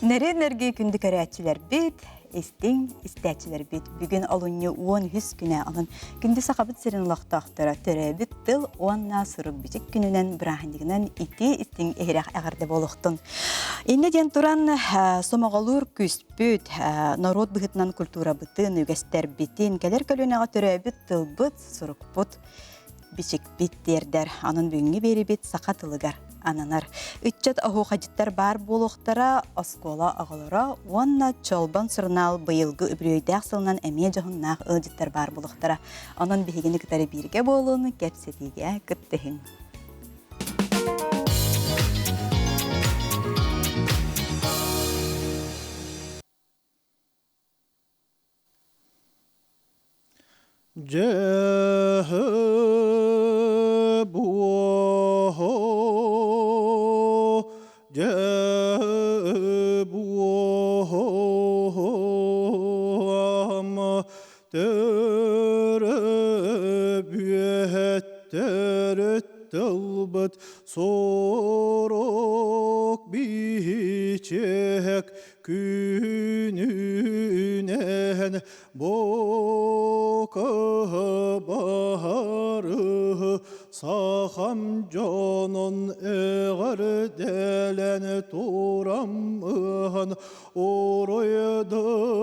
Nere kündü körәçiler bit, istin istäçiler bit. Bugün alını 10 güne alın. Gündü saqabıt serin ulaqtaqtara törəbit tıl 10 nasırıq biçik gününen brahandiginan iti istin ehraq ağarda boluqtun. Enne den turan somağalur küspüt, narod bıhıtnan kultura bıtın, ügester bitin, keler kölüneğa törəbit tıl bıt, suruk bıt, biçik bit derder. Anın büngü beri bit saqatılıgar. Ananar. Ütçet ahu hacittar bar boluqtara, askola ağalara, wanna çolban sırnal bayılgı übrüydəq sılınan əmiyə cahınnaq ıldittar bar boluqtara. Anın bihigini kıtarı birge bolunu, kepsetiге kıttıhın. Tılbıt sorok biçek gününen boka baharı saham canon eğer delen turamın oroydun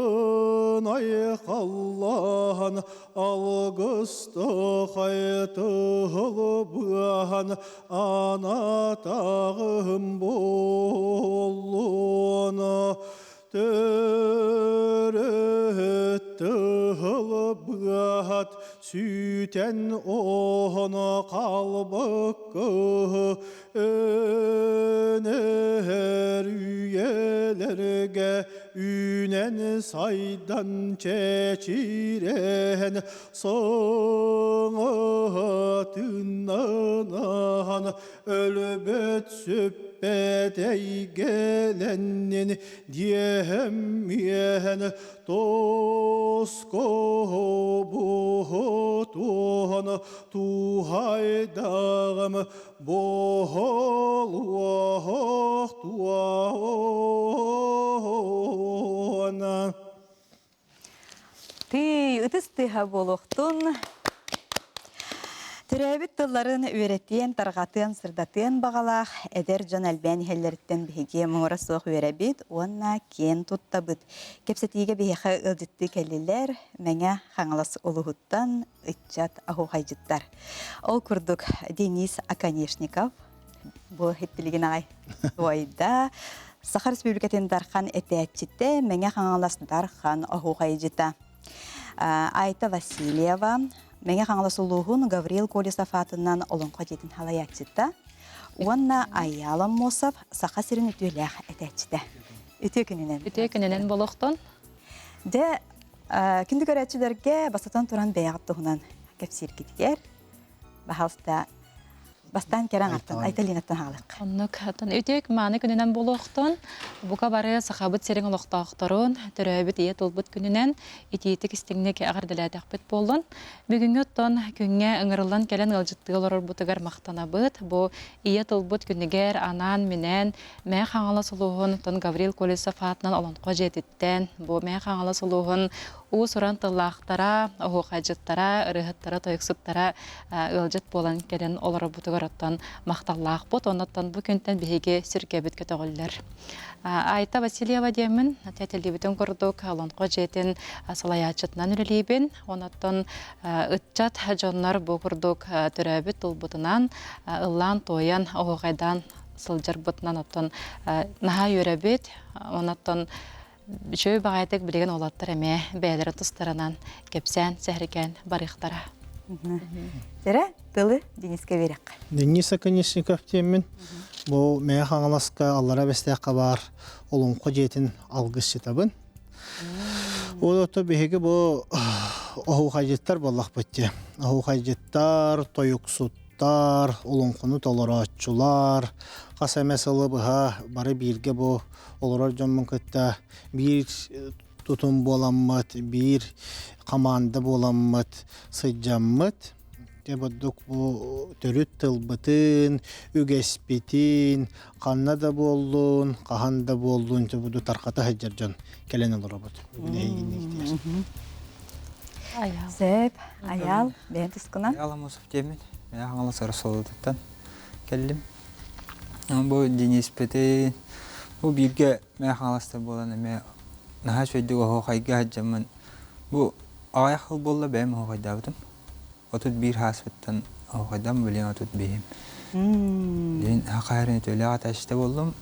ay Allah'ın algıstı haytıhıl bıhan ana tağım bolluğuna törüttühıl bıhat süten ona kalbıkkı öner üyelerge ünen saydan çeçiren soğatından ölbet sübbet ey gelenin diyemeyen tosko buhutun tuhaydağım bohol vah tuana. Tı ıtıstıha boluqtun. Türäbit tılların öğrettiyen, targatın, sırdatın bağalaq, eder can elbän helleritten bihige muğra soğuk öğrebit, onna ken tuttabıt. Kepsetige biheqe ıldıttı kelliler, mene xaŋalas oluhuttan ıtçat ahu haycıttar. Ol kurduk Denis Akanешников, bu heppiligin ağay duayda. Saha Respublikaten darxan etəçitte, mene xaŋalas darxan ahu haycıta. Ayta Vasilyeva, Меңе қаңласылуғын Гавриил Колесов атынан олонға жетін халаячыта. Уанна Аялам Мосов сақа сирин үтіләқ әтәчіті. Үті күнінен. Үті күнінен болуқтын. Де, күнді көрәтшілерге басатан тұран бәяғыттығынан кәпсір кетігер. Бағалыста бастан керен артын, айталинаттан халық. Онны кәтін. Үтек маны күнінен болуқтын. Бұқа бары сақабыт серің олықтақтырын, түрәбіт ие тұлбыт күнінен итиетік істіңнек ағырдылады ақпет болдың. Бүгінгі ұттан күнге ұңырылан кәлін ғылжыттығы олар бұтығар мақтана бұд. Бұ ие тұлбыт күнігер анан менен мәй қаңала сұлуғын ұттан Гавриил Колесов атынан оланқо жетіттен. Бұ мәй қаңала сұлуғын у суран тыллақтара, оғуқайжыттара, ұрығыттара, тойықсыттара ғылжыт болан кәлін олар бұтығар оттан мақталлақ бұд. Онаттан бұл күнтен бейге сүркебіт көтіғылдер. Айта Васильева демін, тәтелдебітін көрдік, оланқо жетін салаячытынан үлелейбін. Онаттан ұтчат жонлар бұл көрдік түрәбіт ұлбұтынан, ұллан тойан оғайдан сылжар бұтынан оттан наға өрәбіт. Онаттан жөй бағайтық білген олаттар әме бәлері тұстарынан кепсән, сәхірген барықтара. Зәрі, тылы Дениске берек. Денис Аканешников темін. Бұл мәе қаңыласқа аллара бәстәққа бар олонқо жетін алғыс жетабын. Ол өті бейгі бұл оғу қайжеттар болақ бөтте. Оғу қайжеттар, тойықсуттар, олонқоны толыратчылар, қаса мәсілі бұға бары бірге бұл олырар жонмын көтті бір тұтым боламмат, бір команда боламмат, сыджаммат. те боддук бу төрүт тылбытын, үгеспитин, канна да болдун, кахан да болдун, буду тарката хаджаржан келен олорбут. Зеп, аял, бен тускунан. Аламосов темин. Я хаңала сарасолдуттан келдим. Бу Денис Пете бу бирге мен хаңаласта болан эме наха сөйдүк хохайга хаджаман. Бу аяхыл болла бем хохайдабытым. Отут бир хаспыттан хохайдам билен отут бейим. Ден хакайрын төлө аташта болдум.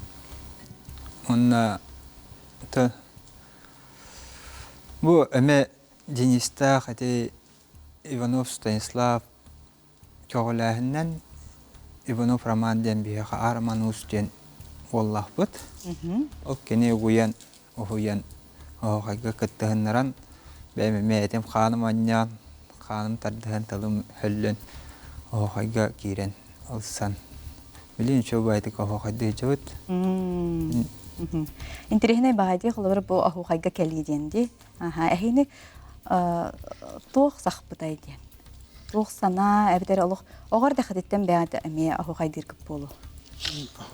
Онна бу эме Дениста хати Иванов Станислав Чоголахынан Иванов Роман ден бияха Арман Устен Оллахбыт. Оккене уян оhuyan охайга кыттыгыннаран бәме мәтем ханым аннян ханым тардыгын талым хөллөн охайга кирен алсан. Билин чөбайтык охайды жөт. Интерехне багайды холор бу охайга келиденди. Эхини тоқ сахпытайды. Тоқ сана әбдер олық оғар да хадеттен бәді әме охайдыр көп болу.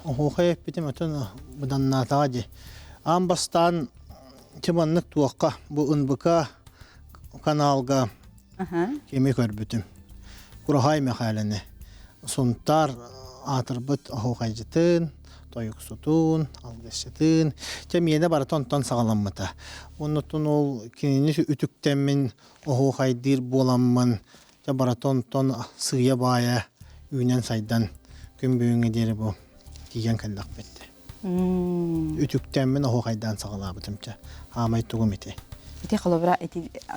Охай битем атон будан натади. Амбастан чыманнык туакка бу ынбыка каналга кеме көрбүтүм. Курахай мехалене. Сунтар атырбыт охайжытын, тойуксутун, алгышытын. Чемиене бара тон сагаламмыта. Оннотун ол кинини үтүктемин охайдыр боламмын. Бара тон сыя бая үйнен сайдан күн бүйіңе дері бұл деген кәлдақ бетті. Үтіктен охайдан сағалабытымча. Амай туғым еті. Еті қалыбыра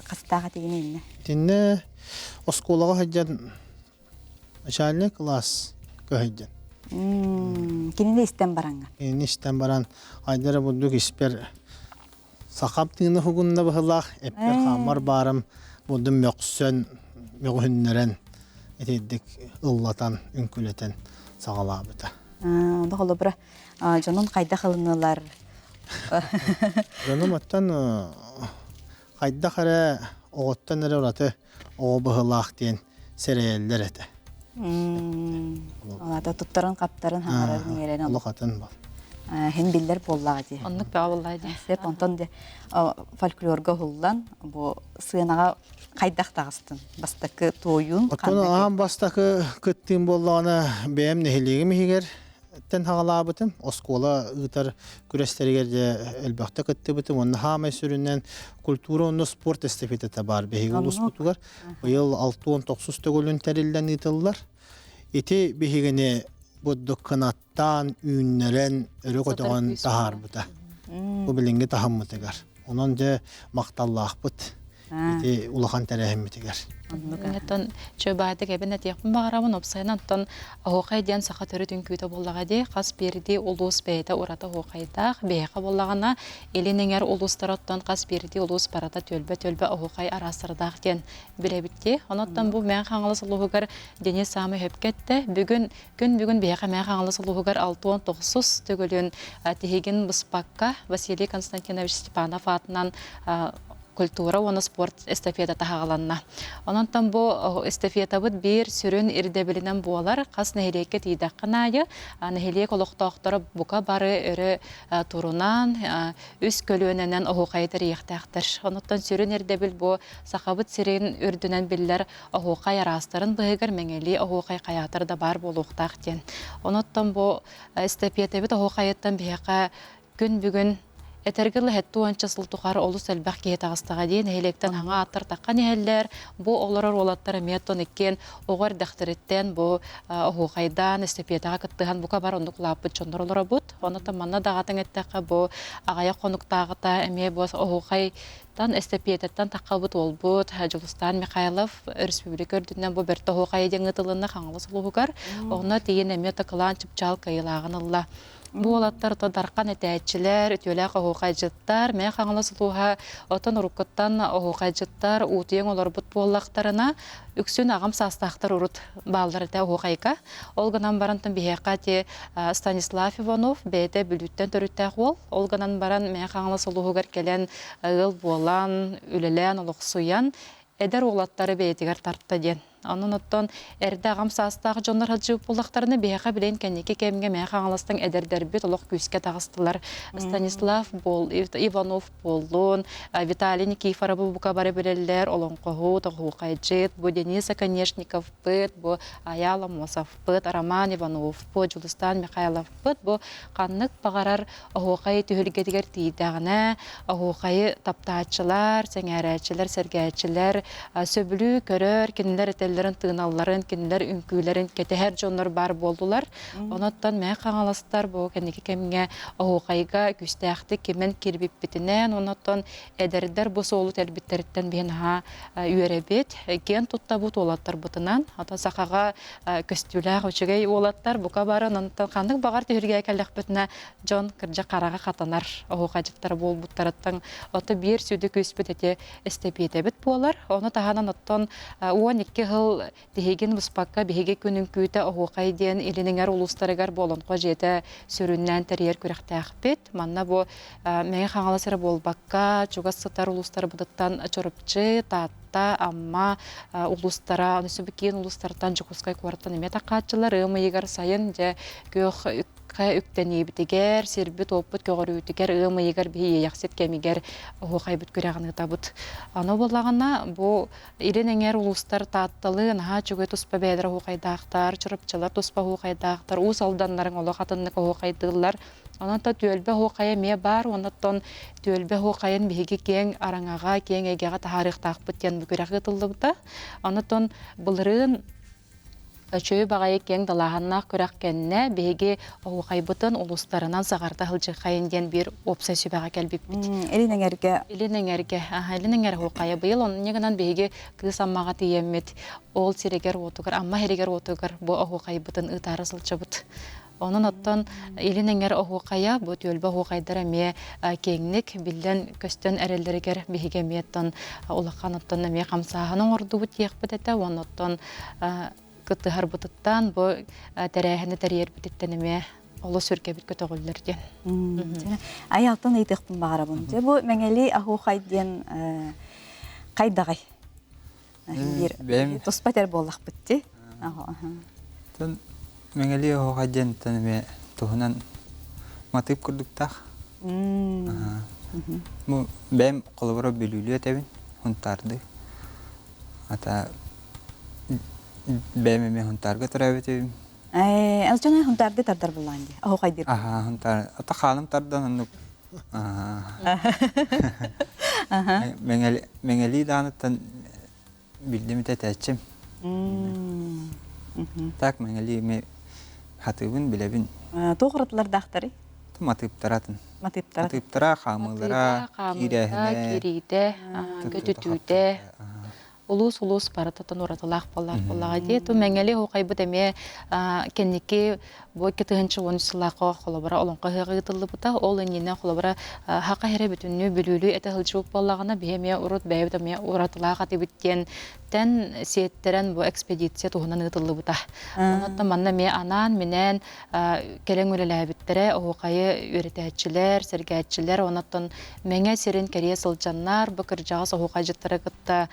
қастаға тегіне емне? Тенне осколаға хаджан начальный класс көйден. Кенінде істен бараңа? Кенінде істен баран айдары бұддық іспер сақап тыңны хугунна бұхылақ әппер қамар барым бұддым мөксön мөғүннерен етеддік ұллатан, үнкүлетен сағалабыта. Онда қалыбыра жонын қайда қылынылар? Жонын оттан қайда қара оғыттан әрі ұраты оғы бұхылақ дейін сәрелер әті. Олада тұттарын, қаптарын, хаңарарын ерен олық. Олықатын бол. Хен биллер боллаға де. Оннук баа боллайды. Сеп, онтон де фольклорға хуллан, бұл сыйынаға қайдақ тағыстын. Бастақы тойын. Оттан ағам бастақы күттің боллағына бәйім нехелегі мехегер тен хағалабытым. Оскола ұйтар күрестерігер де әлбәқті күтті бітім. Онны хамай сүрінен культура онны спорт эстафететі бар. Бәйгі ұлыс бұтығар. Ойыл 6-19 төгілін тәрілден ұйтылылар. Еті бәйгіне бұдды қынаттан, үйіннерен өрі көтіған тахар бұта. Бұл білінгі тахаммытығар. Онын де мақталлақ бұт. Еті улахан тәрәхіммітігар. Оннук чөбайды кәбін әтеқпін бағарамын опсайнан тон оғай ден сақа түрі түнкүйті боллаға де қас берді ұлыс бәйді ұраты оғайдақ бәйқа боллағына елінеңер ұлыстар оттан қас берді ұлыс барата төлбі оғай арасырдақ ден білебітте. Оноттан бұл мән қаңылы сұлуғығар дене самы хөпкетті. Бүгін бәйқа мән қаңылы сұлуғығар 6-19 түгілін тегеген бұспаққа Василий Константинович Степанов атынан культура, оны спорт эстафета тағаланна. Онантан бұл эстафета бұд бір сүрін ирдебілінен болар, қас нәхелейке тейдаққан айы, нәхелейк олықтақтары бұқа бары өрі тұрунан, үс көлуінен оғуқайдыр еқтақтыр. Онантан сүрін ирдебіл бұл сақабыт сирен үрдінен білілер оғуқай арастарын бұғығыр мәңелі оғуқай қаятыр да бар бұл оқтақ ден. Онантан бұл эстафета бұд оғуқайыттан бейқа күн бүгін Этергілі хәтті оңча сылтуқары олыс әлбәқ кейт ағыстаға дейін әйлектен аңа аттар таққан әлілер, бұл оларыр олаттары меттон еккен оғар дәқтіреттен бұл оғайдан эстепиетаға күттіған бұқа бар ондық лапыт чондар олары бұд. Оны таманна дағатын әттіқі бұл ағая қонықтағыта әме бұл оғайдан эстепиететтен таққа бұд ол бұд. Жылыстан Михайлов республика үрдінен бұл бірті оғай деңі тылына қаңылы сұлуғығар. Оғына дейін әме тақылан чүпчал қайылағын алла. Бұл олаттар дарқан әтәтчілер, өтеләқ оғайжыттар, мән қаңылы сұлуға отын ұрыққыттан оғайжыттар, ұтыен олар бұт боллақтарына үксін ағам састақтар ұрыт балдар әті оғайға. Олғынан барантын бейеқа те Станислав Иванов бәйті бүліттен түріттәқ ол. Олғынан баран мән қаңылы сұлуғығар келен ұл болан, үлілен, ұлық сұян, әдер олаттары бәйтігер тартты ден. Onun oттон эрдэ агам саастагы жоннор хылжып булактарыны бияка билен кенеке кемге мэха аңластан эдердербит олох күскә тагыстылар. Станислав бол, Иванов болун, Виталий Никифоров бука бары белелер, олонкоху, тохукайжит, бу Дениса Конешников бит, бу Аяла Мосов бит, Роман Иванов бит, Жулстан Михайлов бит, бу каннык багарар охукай түһүлгедигер тиидагына, охукай таптаачылар, сеңәрәчилер, сәргәчилер, сөбүлү көрөр, кинилер этеллерин тыыналларын, кинилер үңкүлерин кетехер жоннор бар болдулар. Оноттан мэ каңаластар бу кенеки кемге охукайга күстәхти кемен кирбиппитинен, оноттан эдердер бу соолу телбиттериттен бенха үйребет, ген тутта бу толаттар бутынан, ата сакага көстүләг үчүгей олаттар бука барын, оноттан кандык багар түйргә кәләхбетне жон кыржа карага катанар, охукайжыктар бол буттараттан ото бир сүдү көспүт эте эстепетебит болар. Оны таханан оттон 12 жыл дегеген буспакка беге күнүн күтө охукай ден илинеңер улустарыгар болонко жете сүрүннән терьер күрәхтәхбет. Манна бу мега хаңаласыр болбакка чугас сытар улустары будаттан чорыпчы татта амма улустара нөсөбүкен улустардан жукускай квартан эмета катчылары мыйгар сайын же көх үктәни битигер сербит опыт көгөрүтүгер ымыйгар бие яксет кемигер охукай бит көрәгәне табыт. Аны боллагана бу иренеңер улустар таттылы наха чугы туспа бедер охукайдактар, чырыпчылар туспа охукайдактар, ус алданнарын оло хатынны охукайдылар. Анан төлбе охукая ме бар, онаттан төлбе охукайын биги кең араңага, кең эгега тарих тақпыт ден көрәгә тыллыбыта. Анаттан булырын Чөй бағайы кең далағаннақ көрәк кәнне беге оғайбытын ұлыстарынан сағарда хылжы қайынден бір опса сөбәға кәлбіп біт. Элинеңерге. Элинеңер оғайы бұйыл, оның негінен беге кыз аммаға тиеммет, ол сирегер отығыр, амма херегер отығыр бұ оғайбытын ұтары сылчы бұт. Onun ottan elin oğukaya bu tölbe oğukaydara me kengnik bilden köstön ereleriger bihige meton ulaqan ottan me kamsahanın ordu bu tiyekbetete onun ottan kıtı harbututtan bu terehini teriyer bitittenime olu sürkebit kötügüllerden. Ayaltan eytekpin bağıra bunu. Bu mengeli oğukayden kaydağay. Bir tospater bollaq bitti. Mengeli oğukaydен tanıme tuhunan matip kurduktak. Ben kolabora bölülüyor tebin. Huntardı. Hatta ben huntarga taravetebim. Azcana huntardı tardar bulandı. Oğukaydır. Aha huntar. Ata kalım tardan anlık. Mengeli dağınıttan bildiğimi teteçim. Tak mengeli me hatıbın bilebin. Toğratlar dağıtları? Matip taratın. Matip taratın. Matip tara, kamılara, kirehine. Kiride, götütüde. Ulus baratatan oratılaq bollağa diye. Tu mengeli hoqaybı deme kenniki bu ketihінші onusılaqo xolabara olonqa hıgıtıllı buta ol enine xolabara haqa here bütünlü bülülü ete hılçılıp bollağına bihemeye urut beyb demeye uratılağa qatı bitken ten siyetteren bu ekspedisiya tuhunan hıgıtıllı buta. Onattan manna me anan minen kelen ülelebittere hoqayı öğreticiler, sergeyçiler onattan menge serin keriye sılcanlar bu kırcağız hoqaycıtları gıtta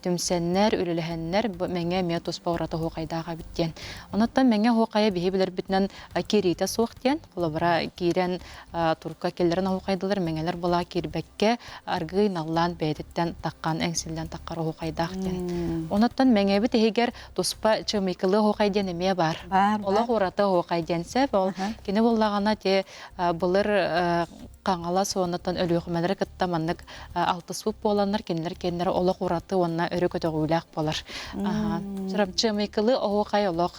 tümsenler, ülelehenler menge me tospa urata hoqaydağa bitken. Onattan menge hoqaya bihebiler bitnen kirite soğukten, kolabara kiren turka kellerin hoqaydılar, mengeler bola kirbekke argı nallan beydetten takkan, engsilden takkar hoqaydağten. Onattan menge bit eger tospa çımıkılı hoqayden emeye var. Ola urata hoqaydense, kine bollağına te bulur Qangala sonatan ölüğümeleri kıttamanlık altı sup olanlar kendileri olaq uratı onunla örü kötüğüylaq bolar. Çımıkılı oğuqay olaq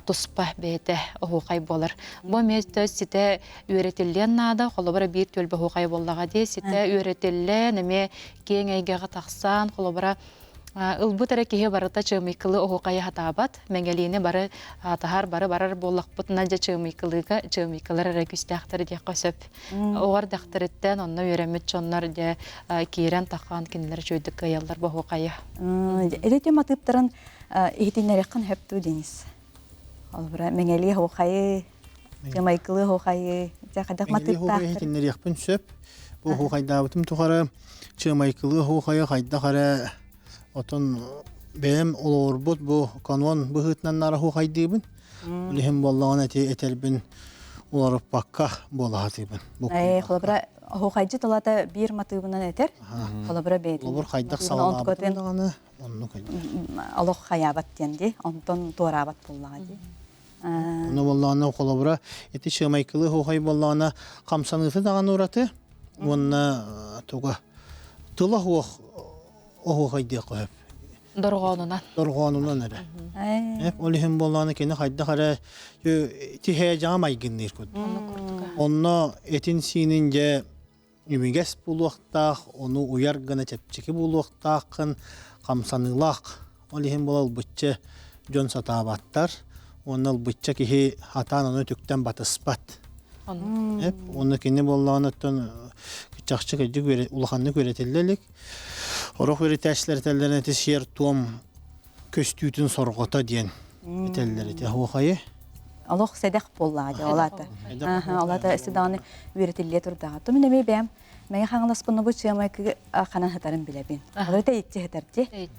tuspa beyte oğuqay bolar. Bu mezde site üretillen nada, kolabara bir tölbe oğuqay bollağa de, site üretillen eme keң eygeğe taqsan, kolabara ılbu terekehe barata çımıkılı oğuqaya hatabat, mengelini barı tahar barar bollaq butnaca çımıkılara küstəxtari diye qasöp. Oğar daqtırıtten onna öğrenmet çonlar de kiren taqan kinler çöydük ayallar bu oğuqaya. Edete matıptaran ihtinlerikkan heptu deniz. Mengeli oğuqayı, çımıkılı oğuqayı, çaqadak matıptaqtır. Mengeli oğuqayı ihtinlerikpan söp, bu oğuqayda butum tuqara çımıkılı oğuqayı qayda qara Oton benim olorbut bu kanон bıhıtnan narahu haydibin. Lihim bollağın etelbin olarıp bakka bolahatibin. Холобра хохайжы талата бир матыбынан этер. Холобра бейт. Олор хайдак салалабыт болдағаны, онны көйді. Алох хаябат денди, онтон туарабат боллагы. Оны боллағаны қолабыра, еті шымайкылы хохай боллағына қамсанысы даған ораты, онна туға тыла хохайды қойып. Дорғонунан. Дорғанынан әрі. Hep olihim bollağını kendi hayda hara ti heyecan maygındır kod. Onunla etin sinince ümiges buluqtaq, onu uyargana çepçeki buluqtaqın kamsanılaq. Olihim bolal bıççı jon satabattar. Onal bıççı ki hatan onu tükten batıspat. Hep onu kendi bollağını tön çakçık edip ulahanlık öğretilirlik. Oraq öğretişler tellerine tesir tuam köstütün sorgota diyen itelleri de hoğayı. Алох седех боллагы олата. Олата эсиданы үретилле турдага. Тумне ме бем. Мен хаңлас буну бу чемай ки ханан хатарын билебин. Олата итти хатарти.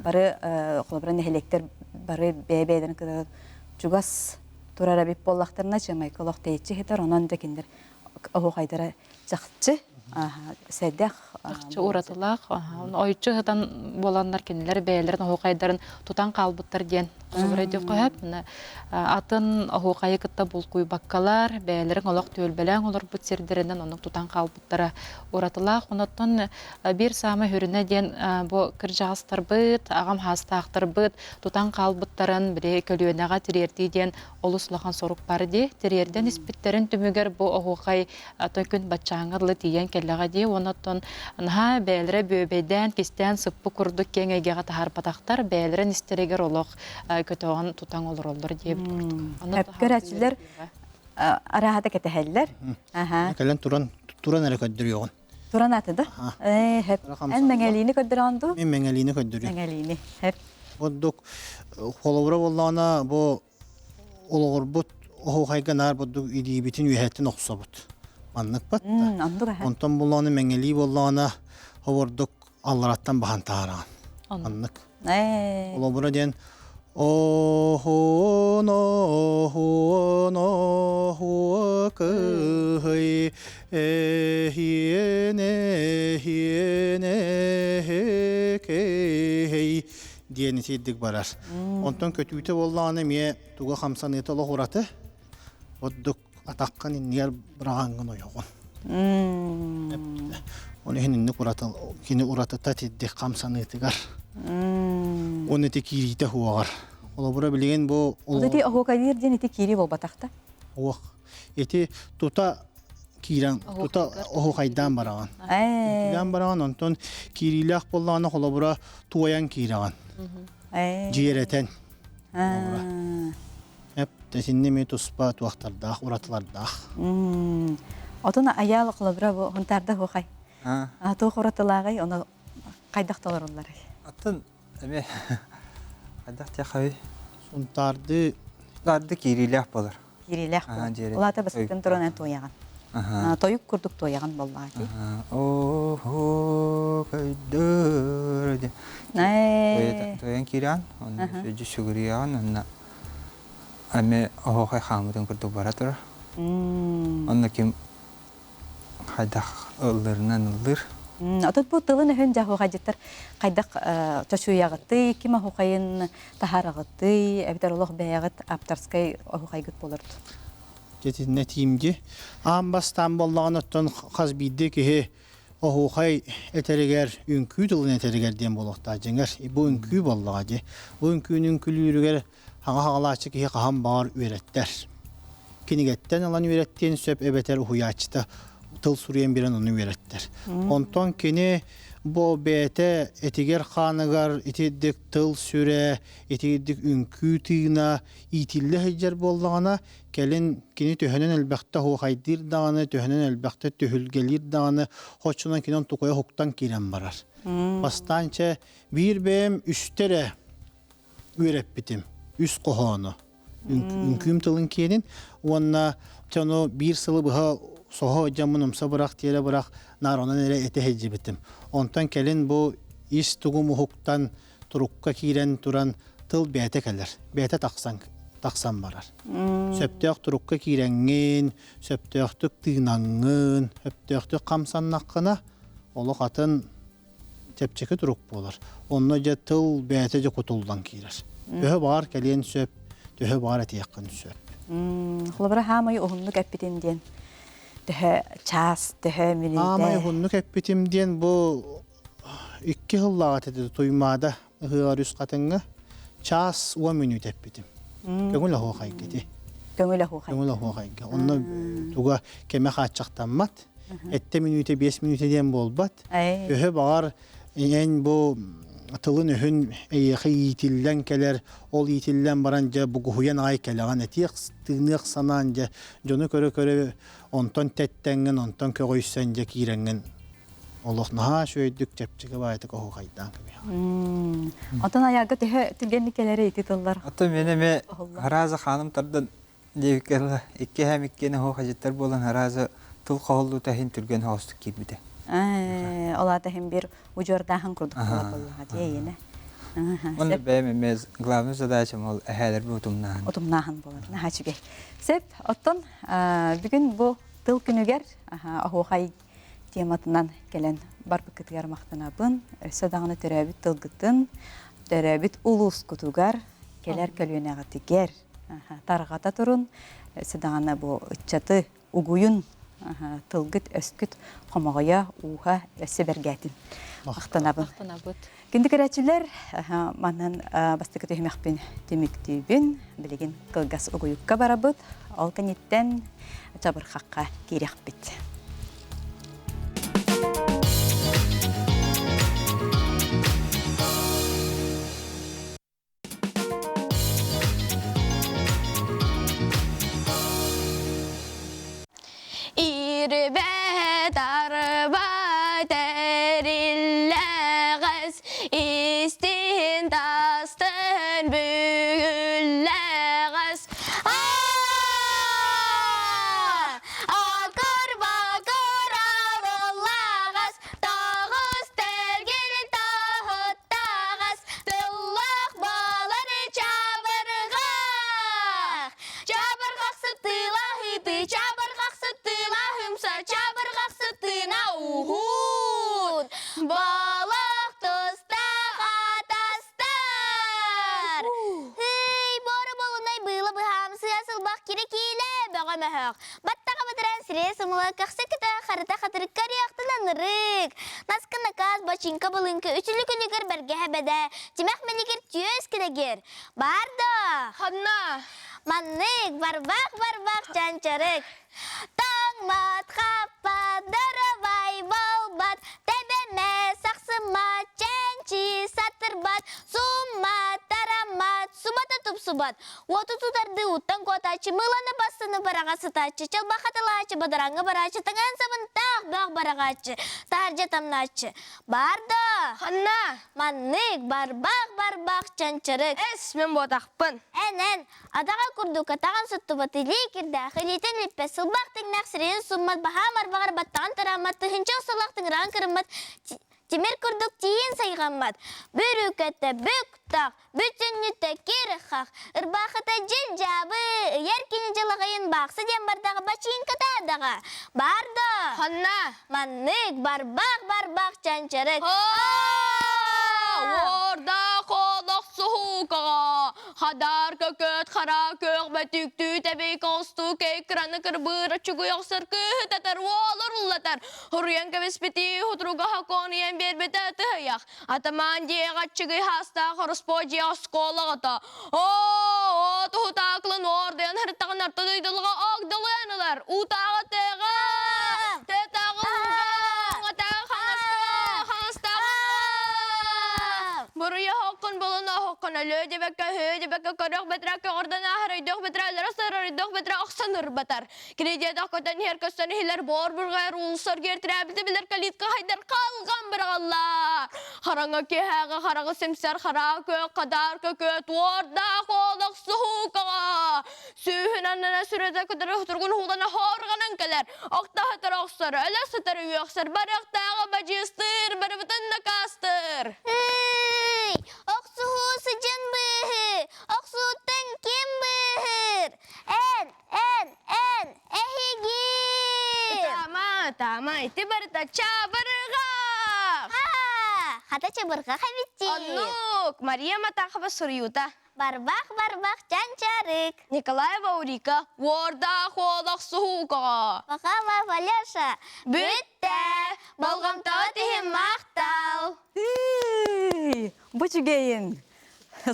Бары холобран хелектер бары бебеден кыды жугас турара бип боллактарына чемай колокта итти хатар онан да киндер хоğaydara жакчы. Седех Акчы уратылак, ойчы хатан боландар кинилер бәйләрен хокайдарын тутан калбыттар ден. Кызыбырайды кояп, атын хокайы кытта булкуй баккалар, бәйләрен олак төлбәләң олар бут сердереннән оның тутан калбыттара уратылак. Онаттан бир самы хүренә ден бу кырҗастар бит, агам хастактар бит, тутан калбыттарын бире көлүнәгә тирерди ден олуслахан сорук бар ди. Тирерден испиттерин түмүгәр бу хокай атыкын бачаңырлы тиен келләгә ди. Онаттан Наха бәлре бөбедән кистән сыппы курдук кеңегә гатар патактар бәлрен истерегер олох көтөгән тутан олор олдыр дип. Хәпкәрәчләр арахата кетәһәлләр. Кәлән туран әрі көддіріоғын. Туран атыды. Хәп. Ән мәңәлине көддіранды. Мен мәңәліні көддіріоғын. Мәңәлине. Хәп. Бұддық қолабыра боллағына бұ олығыр бұд оғайға нар бұддық идейбетін үйәттін оқса бұд. Anlık bat da. Ondan bulağını mengeli bulağına havurduk Allah'tan bahan taharan. Anlık. Ola bura diyen Ohun ohun ohu kıhıy ehiyene ehiyene hekey diyeni seydik barar. Ondan kötüyte bulağını miye tuğa hamsan etalı horatı Odduk atakkan inniyer bırağangın oyoğun. Onu hini uratı tatiddik kamsan etigar. Onu eti kiriyte huağar. Ola bura bilgen bu... O da di ohu kadir diyen eti kiri bol batakta? Oğuk. Eti tuta kiran, tuta ohu kaydan barağan. Kaydan barağan ondan kirilak bollağına ola bura tuvayan kiran. Ciğereten. Hep tesinni mi tuspa tuaqtardaq, uratılardaq. Otuna ayal qılabra bu huntarda hoqay. Tuq uratılağay onu qaydaqtalar onları. Атын эме кайдак тяхай Suntardı ларды кирилях болар. Кирилях. Улата басыктан туран тояган. Тоюк курдук тояган боллаги. О кайдыр де. Тоян киран, он сөйдү шүгүриян, онна эме охай хамыдын курдук баратыр. Онна ким кайдак ылдырынан ылдыр. Отот бу тылын хэн жаху хажыттар кайдак чачуягыты, кима хукайын тахарагыты, эбитер олох бәягыт аптарскай хукайгыт болырды. Жетинне тиимди. Амбастан боллағын оттон қаз бидді ке хукай этерегер, үнкүй тылын этерегер ден болуқта жеңер. Бу үнкүй боллаға де. Бу үнкүйнің күлүйрігер хаңа-хағалачы ке қаған бағар үйреттер. Кенігеттен алан үйреттен сөп эбетер ухуячыта. Tıl suriyen biren onu veretler. Ondan kini bu bete etiger xanıgar, etidik tıl süre, etidik ünkü tığına, itille heccer bollağına, kelin kini töhenen elbaqta hoğaydir dağını, töhenen elbaqta töhülgelir dağını, hoçunan kinon tukoya huktan kiren barar. Bastança bir beyim üstere üret bitim, üst kohonu. Ünküm tılın kinin, onna çano bir sılı bıha soho camınımsa bırak diye bırak nar ona nere ete hecci bitim. Ondan kelin bu iş tuğumu huktan turukka kiren turan tıl bete keler. Bete taksan barar. Söptök turukka kirengin, söptöktük tığnangın, söptöktük kamsannakına olu katın tepçeki turuk bolar. Onunca tıl bete kutuldan kirer. Töhö bağır keliyen söp, töhö bağır eti yakın söp. Kulabara hamayı ohunluk epitin diyen. Töhö ças, töhö milide. Ama hunnuk epitim diyen bu 2 yıl lağat edildi tuymada hıar üst katınga ças 10 minut epitim. Göngül ahu kaygıdi. Göngül ahu kay. Göngül ahu kaygı. Onunla tuga keme kaçaktan mat. Ette minute 5 minute diyen bolbat. Töhö bağır en bu atılın öhün eyxi yitilden keler, ol yitilden baranca bu guhuyan ay kelegan etiyak tığnıyak sananca jonu köre onton tettengin, onton kögöysence kirengin Олох наха шөйдүк чепчиге байты коху кайдан кеби. Атын аяга төһө тилгенникелери ити тыллар. Ата менеме хараза ханым тардан дебикел икки һәм иккене хо хаҗеттер булган хараза тыл калды тәһин түргән хастык кибиде. Олата һәм бир уҗордаһын курдук булга диене. Онда бәмемез главный задачам ул әһәлер бутумнан. Отумнаһын булар. Нахачыге. Сеп оттон бүген бу тыл күнүгер ахухай тематынан келен бар быкыт ярмактанабын, өсөдагыны төрөбүт тылгытын, төрөбүт улус кутугар, келер көлүнөгө тигер, таргата турун, өсөдагыны бу ыччаты угуюн, тылгыт өскүт комогоя уха өсөбергәтин. Мактанабын. Киндикерәчиләр, маннан бастыкы төһмәкпин демиктибин, билеген кылгас угуюкка барабыт, ал кенеттен чабырхакка кирәкбит. Баттаға бітірен сірес ұмылы қақсы күті қарыта қатырық карияқтынан ұрық. Наскын наказ бачинка бұлынкі үчілі күнігер бәрге әбәді. Демек менегер түйес кедегер. Барды. Ханна. Манник барбақ жанчарық. Таңмат қаппат, дұрывай болбат. Тәбәме сақсымат, чәнчі сатырбат. Суммат, тарамат, субата тұп-субат. Оты тұтарды ұттан котачы, мыланы басыны бараға сытачы. Чалба қатылачы, бадараңы барачы, таңан сабын тақ бақ барағачы. Таржа тамначы. Барды. Ханна. Манник барбақ жанчарық. Мен ботақпын. Әнән, адаға күрді қатаған сұтты батылы керді. Қилетен леппе сылбақтың нәқсірен сұммат, баха марбағар баттаған тарамат, тұхынча ұсылақтың ран кірімат, темер күрдік тейін сайғанмат. Бір үкетті бүк тақ, бүтінніті кері қақ, ұрбақыта жел жабы, еркені жылығайын бақсы ден бардағы бачиын катадаға. Барды. Ханна. Манник барбақ жанчарық. Орда қолық сұхуқаға, қадар көкөт, қара көк бәтікті, тәбейк ауысты, кейкіраны кірбір, чүгі яқсыр күтәтір, олар ұллатар. Хұрыян кәбеспеті, хұтыруға хақониен бербеті тұяқ. Атаман дейға чүгі хаста, қырыспо дейға сколағыта. Тұхытақлын орден, хырттағын арты дүйділіға ағдылыянылар. Утағы тәға, тәтағы Buraya hakkın buluna hakkın ölü debekka hü debekka karık betrek oradan ahırıydık betrelere sararıydık betrek aksanır batar. Krediye dakikaten herkesten hiler bor burgayar uluslar gertirebildi bilir kalitka haydar kalgan bir Allah. Haranga kehaga haraga simser hara kök kadar kököt orda kolak suhuka. Sühün annene sürede kadar hıtırgun hulana horganan keler. Akta hatır aksar öyle satır üyaksar barak dağa bacıstır barıbıtın nakastır. Ок Oksijen bıhı. Oksutun kim bıhır? En. Ehigi. Tama, iti barita çabırga. Hata çabırga habitçi. Anuk, Maria Matakaba Suryuta. Barbak cancarık. Nikolay Baurika, Warda Kolak Suhuka. Bakama Valyasha. Bütte, balgam tağıtihim maqtal. Bu çügeyin.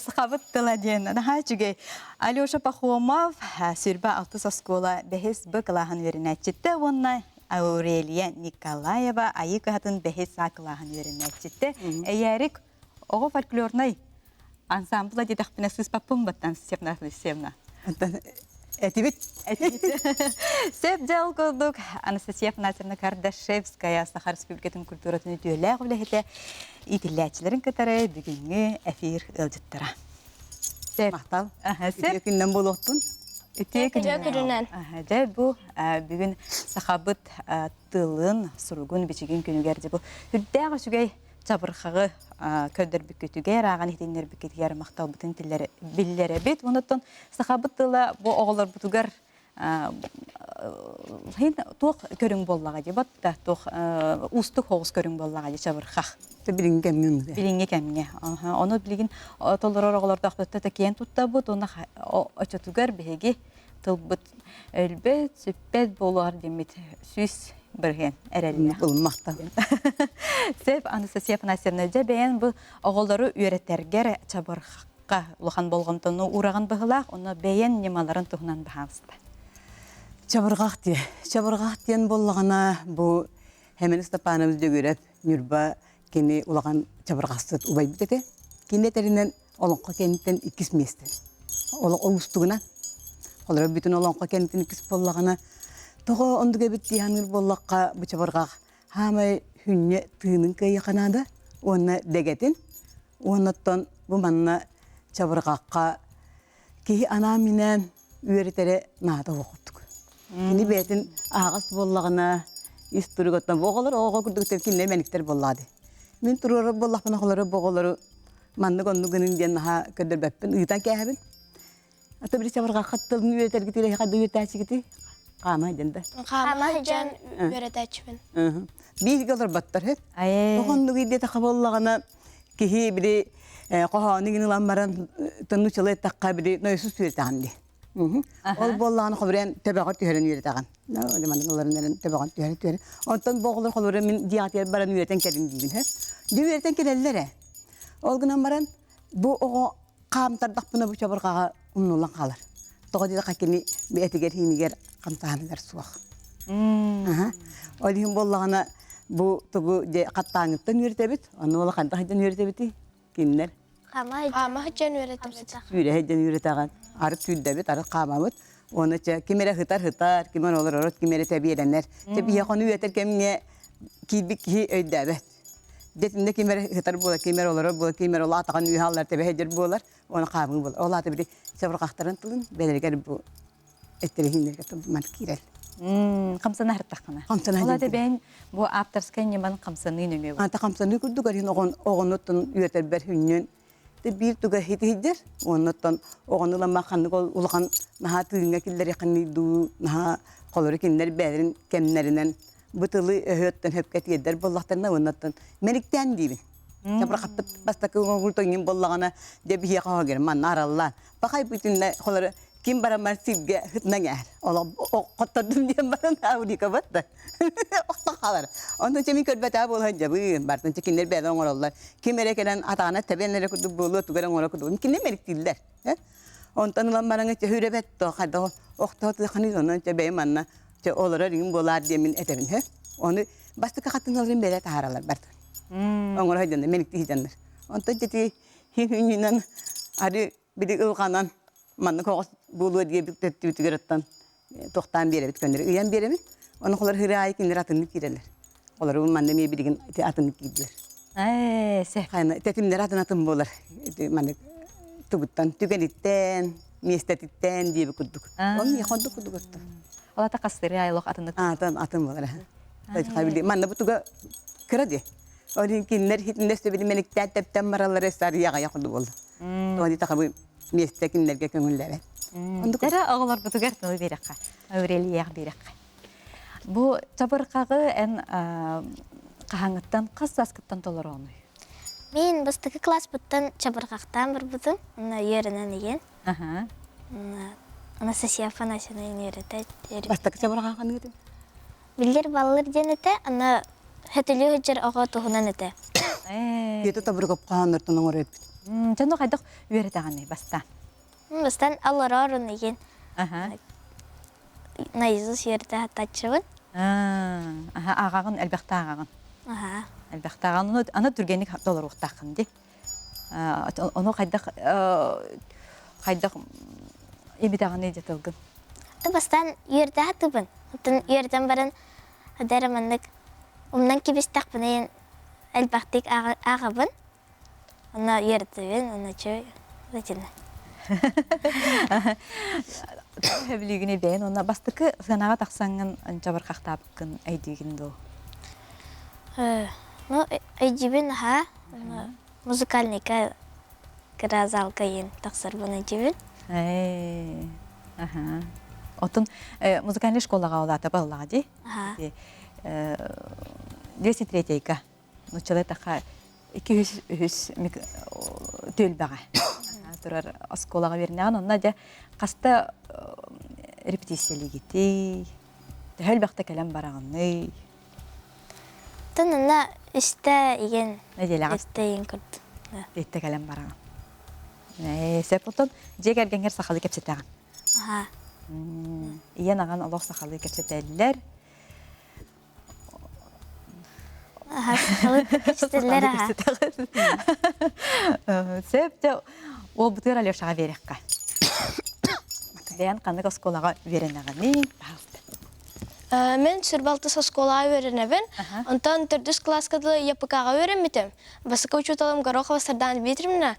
Sıkabıt tıladyen. Daha çügey. Alyosha Pakhomov, Sürba Altı Soskola, Behes Bıkılahan verinetçitte. Onunla Aureliya Nikolayeva, Ayıkıhatın Behes Sakılahan verinetçitte. Eğerik, oğu folklornay. Ансамбла дедах пинасыз папум баттан севна. Этибит. Сеп жал кылдык Анастасия Фанасьевна Кардашевская Саха Республикатын культуратын өтүөлээх үлэхите итиллячилерин кытары бүгүнгү эфир ылжыттара. Сеп. Мактал. Сеп. Күннен болуктун. Күрүнен. Жай бу бүгүн сахабыт тылын суругун бичигин күнүгерди бу. Хүрдәгы сүгей чабырхагы көдөр бүкүтүгер аган итинер бүкүтүгер мактал бутын тиллери биллере бит. Онуттан сахабыт тыла бу оголор бутугар хин тох көрүң боллага деп атта тох устук хогус көрүң боллага деп чабырхак. Билин кемнен. Билинге кемне. Оны билигин толорор оголорда актатта такен тутта бут. Оны очотугар беги тылбыт элбет сүппет болар демит сүз бірген әрәліне. Бұл мақтал. Сеп Анастасия Фанасьевна бәйін бұл оғылдары үйреттергер чабырққа ұлған болғантыны ураған бұғылақ, оны бәйін немаларын тұғынан бағанысты. Чабырғақ ден болғана бұл Хемен Стапановызды көріп, Нүрба кені ұлаған чабырғасты ұбай бітеті. Кенетерінен олыңқа кенеттен 2 месті. Ол ұстығына. Олар бүтін олыңқа кенеттен 2 болғана тоғы ондыға бітті ханыр боллаққа бұчабырғақ хамай хүнне тыының көйі қанады, оны дегетін. Оныттан бұл манна чабырғаққа кейі ана менен үйретері нағада оқыттық. Кені бәтін ағас боллағына истұрығыттан боғылыр, оға күрдіктер кенне мәніктер боллады. Мен тұрыры боллақпына қолары боғылары манны қонны күнің ден наға көдір бәппін, ұйтан кәйбін. Ата бір чабырғаққа тылын үйретер кетері, қады үйретәші кеті. Қама жанда. Қама жан өретәчпін. Бейгі олар баттар хеп. Оғынды кейде тақы болағына кейі бірі қоғаны кені ламбаран тұнны чылы таққа бірі нойсыз үйретағанды. Ол болағына қолырен төбеғар түйерін үйретаған. Олардың төбеғар түйерін. Онтан боғылар қолырен мен диятер баран үйретен кәдім дейгін. Үйретен кәділері. Ол күнен баран бұл оғы қамтардақ бұны бұл чабырғаға ұмнулан қалар. Тоғы дейді қакені бәтігер, химигер қамтағанылар суақ. Олығын болағына бұл тұғы қаттағыңыттан үйретебет, оны олы қантағыдан үйретебеті кемдер. Қама жан өретәчпін. Үйретен үйретаған. Арып түйдебет, арып қамамыт. Оны кемере хытар, кемен олар орот, кемере тәбиеленер. Тәбие қоны үйретер кемге кейбік кей өйдәбет. Детінде кемер хытар болар, кемер олар болар, кемер олар атаған үйхалар тәбе хеджер болар, оны қабың болар. Олар тәбі сабырқақтарын тұлын, бәлергер бұл әттерехіндерге тұлман керел. Қамсаны әрттаққана. Қамсаны Ола дебен бұл аптерскен неман қамсаны нүме бұл. Ата қамсаны күрдігер, оғын оттын үйетер бәр хүннен. Bir tuga hitidir, ondan oğanıla makanlık olğan naha tığına killer yakınıydı, naha kolları kinler bärin kemlerinden bıtılı öhötten höpket yeder bollaklarına ondan melikten diyeyim. Yaprak bastakı gultoyun bollağına debi yakağa gelir, man narallan. Bakay bütünle kolları kim baramar sivge hıtna gel. Ola qottadım diye baran avdi kabatta. Oqta qalar. Ondan çemin körbeta bol hajja bu bartan çekinler bäden orallar. Kim erekelen atana tebenlere kudu bolu tugaran ora kudu. Kim ne merik diller. Ondan lan baranga çehürebet to hada oqta tıxani ondan çebe manna. Çe olara ring bolar demin etebin he. Onu bastıka xatınların bere taharalar bartan. Onlara hajjanda merik dijanlar. Ondan çeti hinyunan ari bidik ılqanan manna koğuz bulu diye bir tütügerattan toxtan bere bitkönleri uyan beremin. Onu kollar hırayı kinler atını kirerler. Kollar bu manna me birigin atını kirdiler. Seh. Kayna tetimler atın bolar. Manna tuguttan tügenitten, miestetitten diye kudduk. Onu yakonduk kudduk. Ola ta kastırı aylık atını. Atın bolar. Tabii kabili manna bu tuga kıradi. Onun kinler hitinde söbeli menikten tepten maraları sarı yağa yakıdı oldu. Onu da kabı miyeste kinlerge köngüllere. Дәрі ағылар бұтығар тұлы беріққа, әурелі яқ беріққа. Бұ чабырқағы ән қағаңыттан, қас саскыттан толыр оны. Мен бұстықы класс бұттан чабырғақтан бір бұтым, оны ерінен еген. Оны сосия фанасының еріті. Бастакы çabırga kanı gidi. Білдер балылыр ден өте, оны хөтілі хөтчер оға тұғынан өте. Yeti tabır kop kanır tunun oraya. Жаны қайдық үйреті ғаны бастан. Бұстан алыр орын еген. Найзыз ерді хаттатшыбын. Ағағын, әлбәқті ағағын. Әлбәқті ағағын, аны түргенік долар ұқтақын де. Оны қайдық емедағын еді тұлғын. Бұстан ерді хаттыбын. Ерден барын әдәріміндік. Умнан кебестақ бұнайын әлбәқтік ағабын. Оны ердіген, оны чөй. Өтіні. Білігіне бәйін, оны бастықы ғанаға тақсаңын жабырқақтабыққын әйдеген дұл. Әйдебін музыкальныйка гразалка ен тақсыр бұны әйдебін. Отын музыкальный школаға олаты балаға де? 203-ка. Нұчылы тақа 200 төл баға. Тұрар осколаға берінеған, онына де қаста репетициялы кетей, әлбәқті кәлем барағыны. Тұнына үсті еген, үсті еген күрді. Үсті кәлем барағын. Сәп ұтын, жек әргенгер сақалы кәпсетәғын. Иен аған олық сақалы кәпсетәлілер. Сақалы кәпсетәлілер. Сәп те ол бұтыр әлешаға верекқа. Бәйін қанық осколаға веренағыны бағылды. Мен сүрбалтыс осколаға веренебін. Онтан түрдіс класскадылы епікаға веренметім. Басықа учуталым Горохова Сардан Дмитриевна.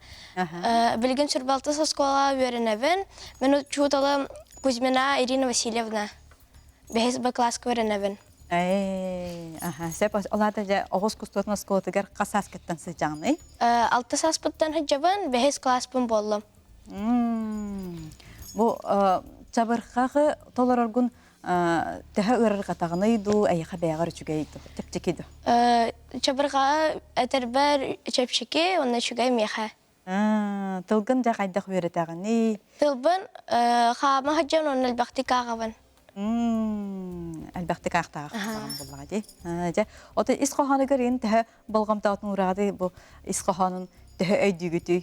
Білген сүрбалтыс осколаға веренебін. Мен учуталым Кузьмина Ирина Васильевна. Бәйіз бі классқа веренебін. Сәп олады жа оғыз күстуатын осколатығар қасас кеттен сыжағыны? 6 саспыттан хыджабын, бәйіз класспын болым. Бұл чабырқағы толар оргун тәхі ұрыр қатағыны үйду, әйіға бәйіғар үшіге үйду, тәпчеке үйду? Чабырқаға әтірбәр чәпшеке, онна үшіге меха. Тылғын жа қайдақ өретағыны? Тылбын, қағама хыджан, онна әлбәқті қағабын. Әлбәқті қақтағы болаға де. Оты исқоғаны көрген тәхі балғамтағытын ұрады, бұл исқоғанын тәхі өйдігіті.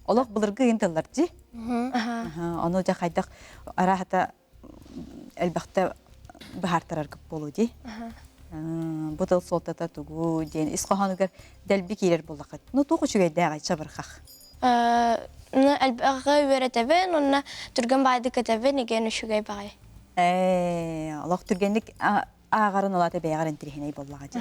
Олақ бұлырғы ең тылар де? Оны жа қайдақ арахата әлбәқті бұхартарар көп болу де. Бұтыл солтата тұғу дейін. Исқоғаны көр дәлбі кейлер болақыд. Ну тұғы үшіге дәғай чабырқақ. Әлбәқі өретәбін, онна түрген байды көтәбін, еген үшіге бағай. Олақ түргендік ағарын олаты бәйғарын тірихіней болаға де.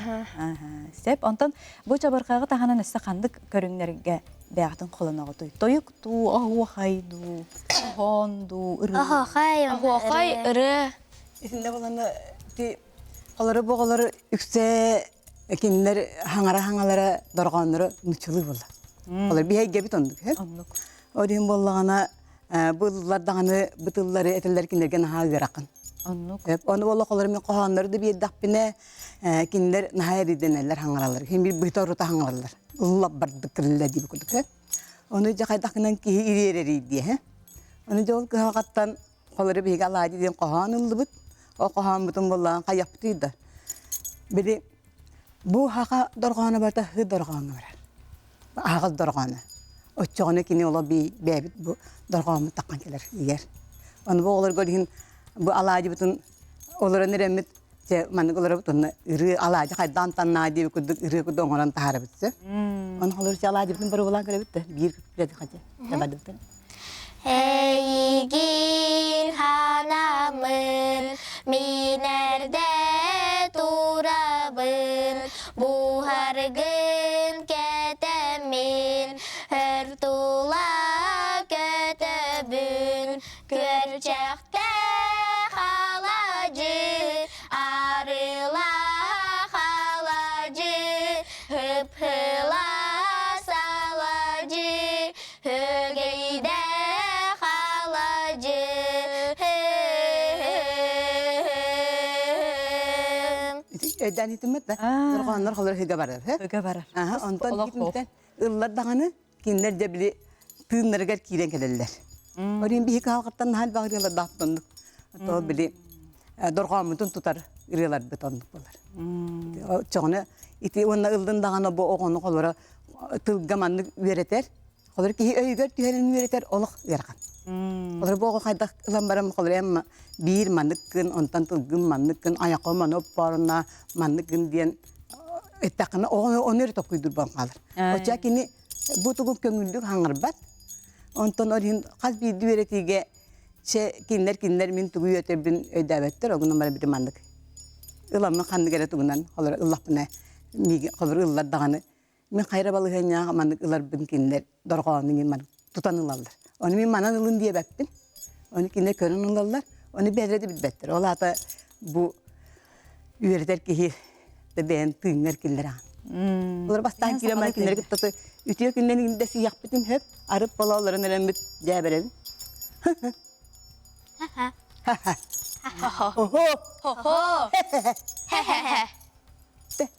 Сәп, онтан бұл чабырқағы тағанын өсі қандық көріңлерге бәйғатын қолына ғыды. Тойықту, ағуақайду, ағонду, ұры. Ағуақай, ұры. Есінде боланы қолары бұғылары үксе кенілер хаңара-хаңалары дұрғанлары мүчілі болды. Олар бейай гебит ондық. Орын болағана бұллардағаны бұтыллары әтілер кенерге наға үйерақын. Оны болы қолары мен қоғанлары да бейдақ біне кенілер наға әриденелер хаңаралар. Хем бір бұйта ұрыта хаңаралар. Ұллап бардық кірілі дейбі күдік. Оны жақайдақынан кейі үйерері дейі. Оны жол қағаттан қолары бейге алады дейін қоған ұлды бұд. О қоған бұтын болаған қаяқ бұтыйды. Бәді бұл хақа дұрғаны барда хы дұрғаны бар. Ағыз дұрғаны. Ötçoğuna kini ola bebit bu dorğamı takkan keler yer. Onu bu olur görün bu alacı bütün olur neremit ce manık olur bütün iri alacı kaydan tanna diye kuduk iri kuduk oran tahar bitse. Onu olur ce alacı bütün barı olan bitti. Bir dedi kaçı. Tabadı bütün. Hey gil hanamın minerde turabın bu hargın ketemin her tula kötebün görçekte halacı arıla halacı hıp hıp öden hitimet de. Dorganlar kolor higa barar. Öge barar. Aha, ondan Olaq gitmeden ıllar dağını kinler de bile tığınlarıgar kiren gelirler. Oraya bir hika halkattan hal bağırıyorlar dağıtlandık. O bile dorgamıtın tutar ırıyorlar betonluk bolar. Çoğunu iti onna ıldın dağına bu oğunu kolora tılgamanlık üreter. Kolor ki öyger tüherin üreter olaq yargan. Kolor bu oğu kaydak ılan baram kolor ama bir manlıkın ondan tılgın manlıkın ayakı manop barına manlıkın diyen ettakına onu öyle tokuydur ban kalır. O çakini bu tuğun köngüllük hangarbat. Ondan orhin kaz bir düveretige kinler min tuğu ötebin ödevettir. O gün bana bir manlık. Ilamın kandı gere tuğundan kolor ıllah buna kolor ıllar dağını. Min kayra balığı ya manlık ıllar bin kinler dorğanın manlık tutan ılallar. Onu min manan ılın diye beppin. Onu kinler körün ılallar. Onu bedredi bitbettir. Ola da bu üreter ki de ben tığınlar kinler ağın. Olar bastan kilometre kinler gittatı. Ütüyor kinlerin de siyah bitin hep arıp balaların önemli cebelerin. Ho.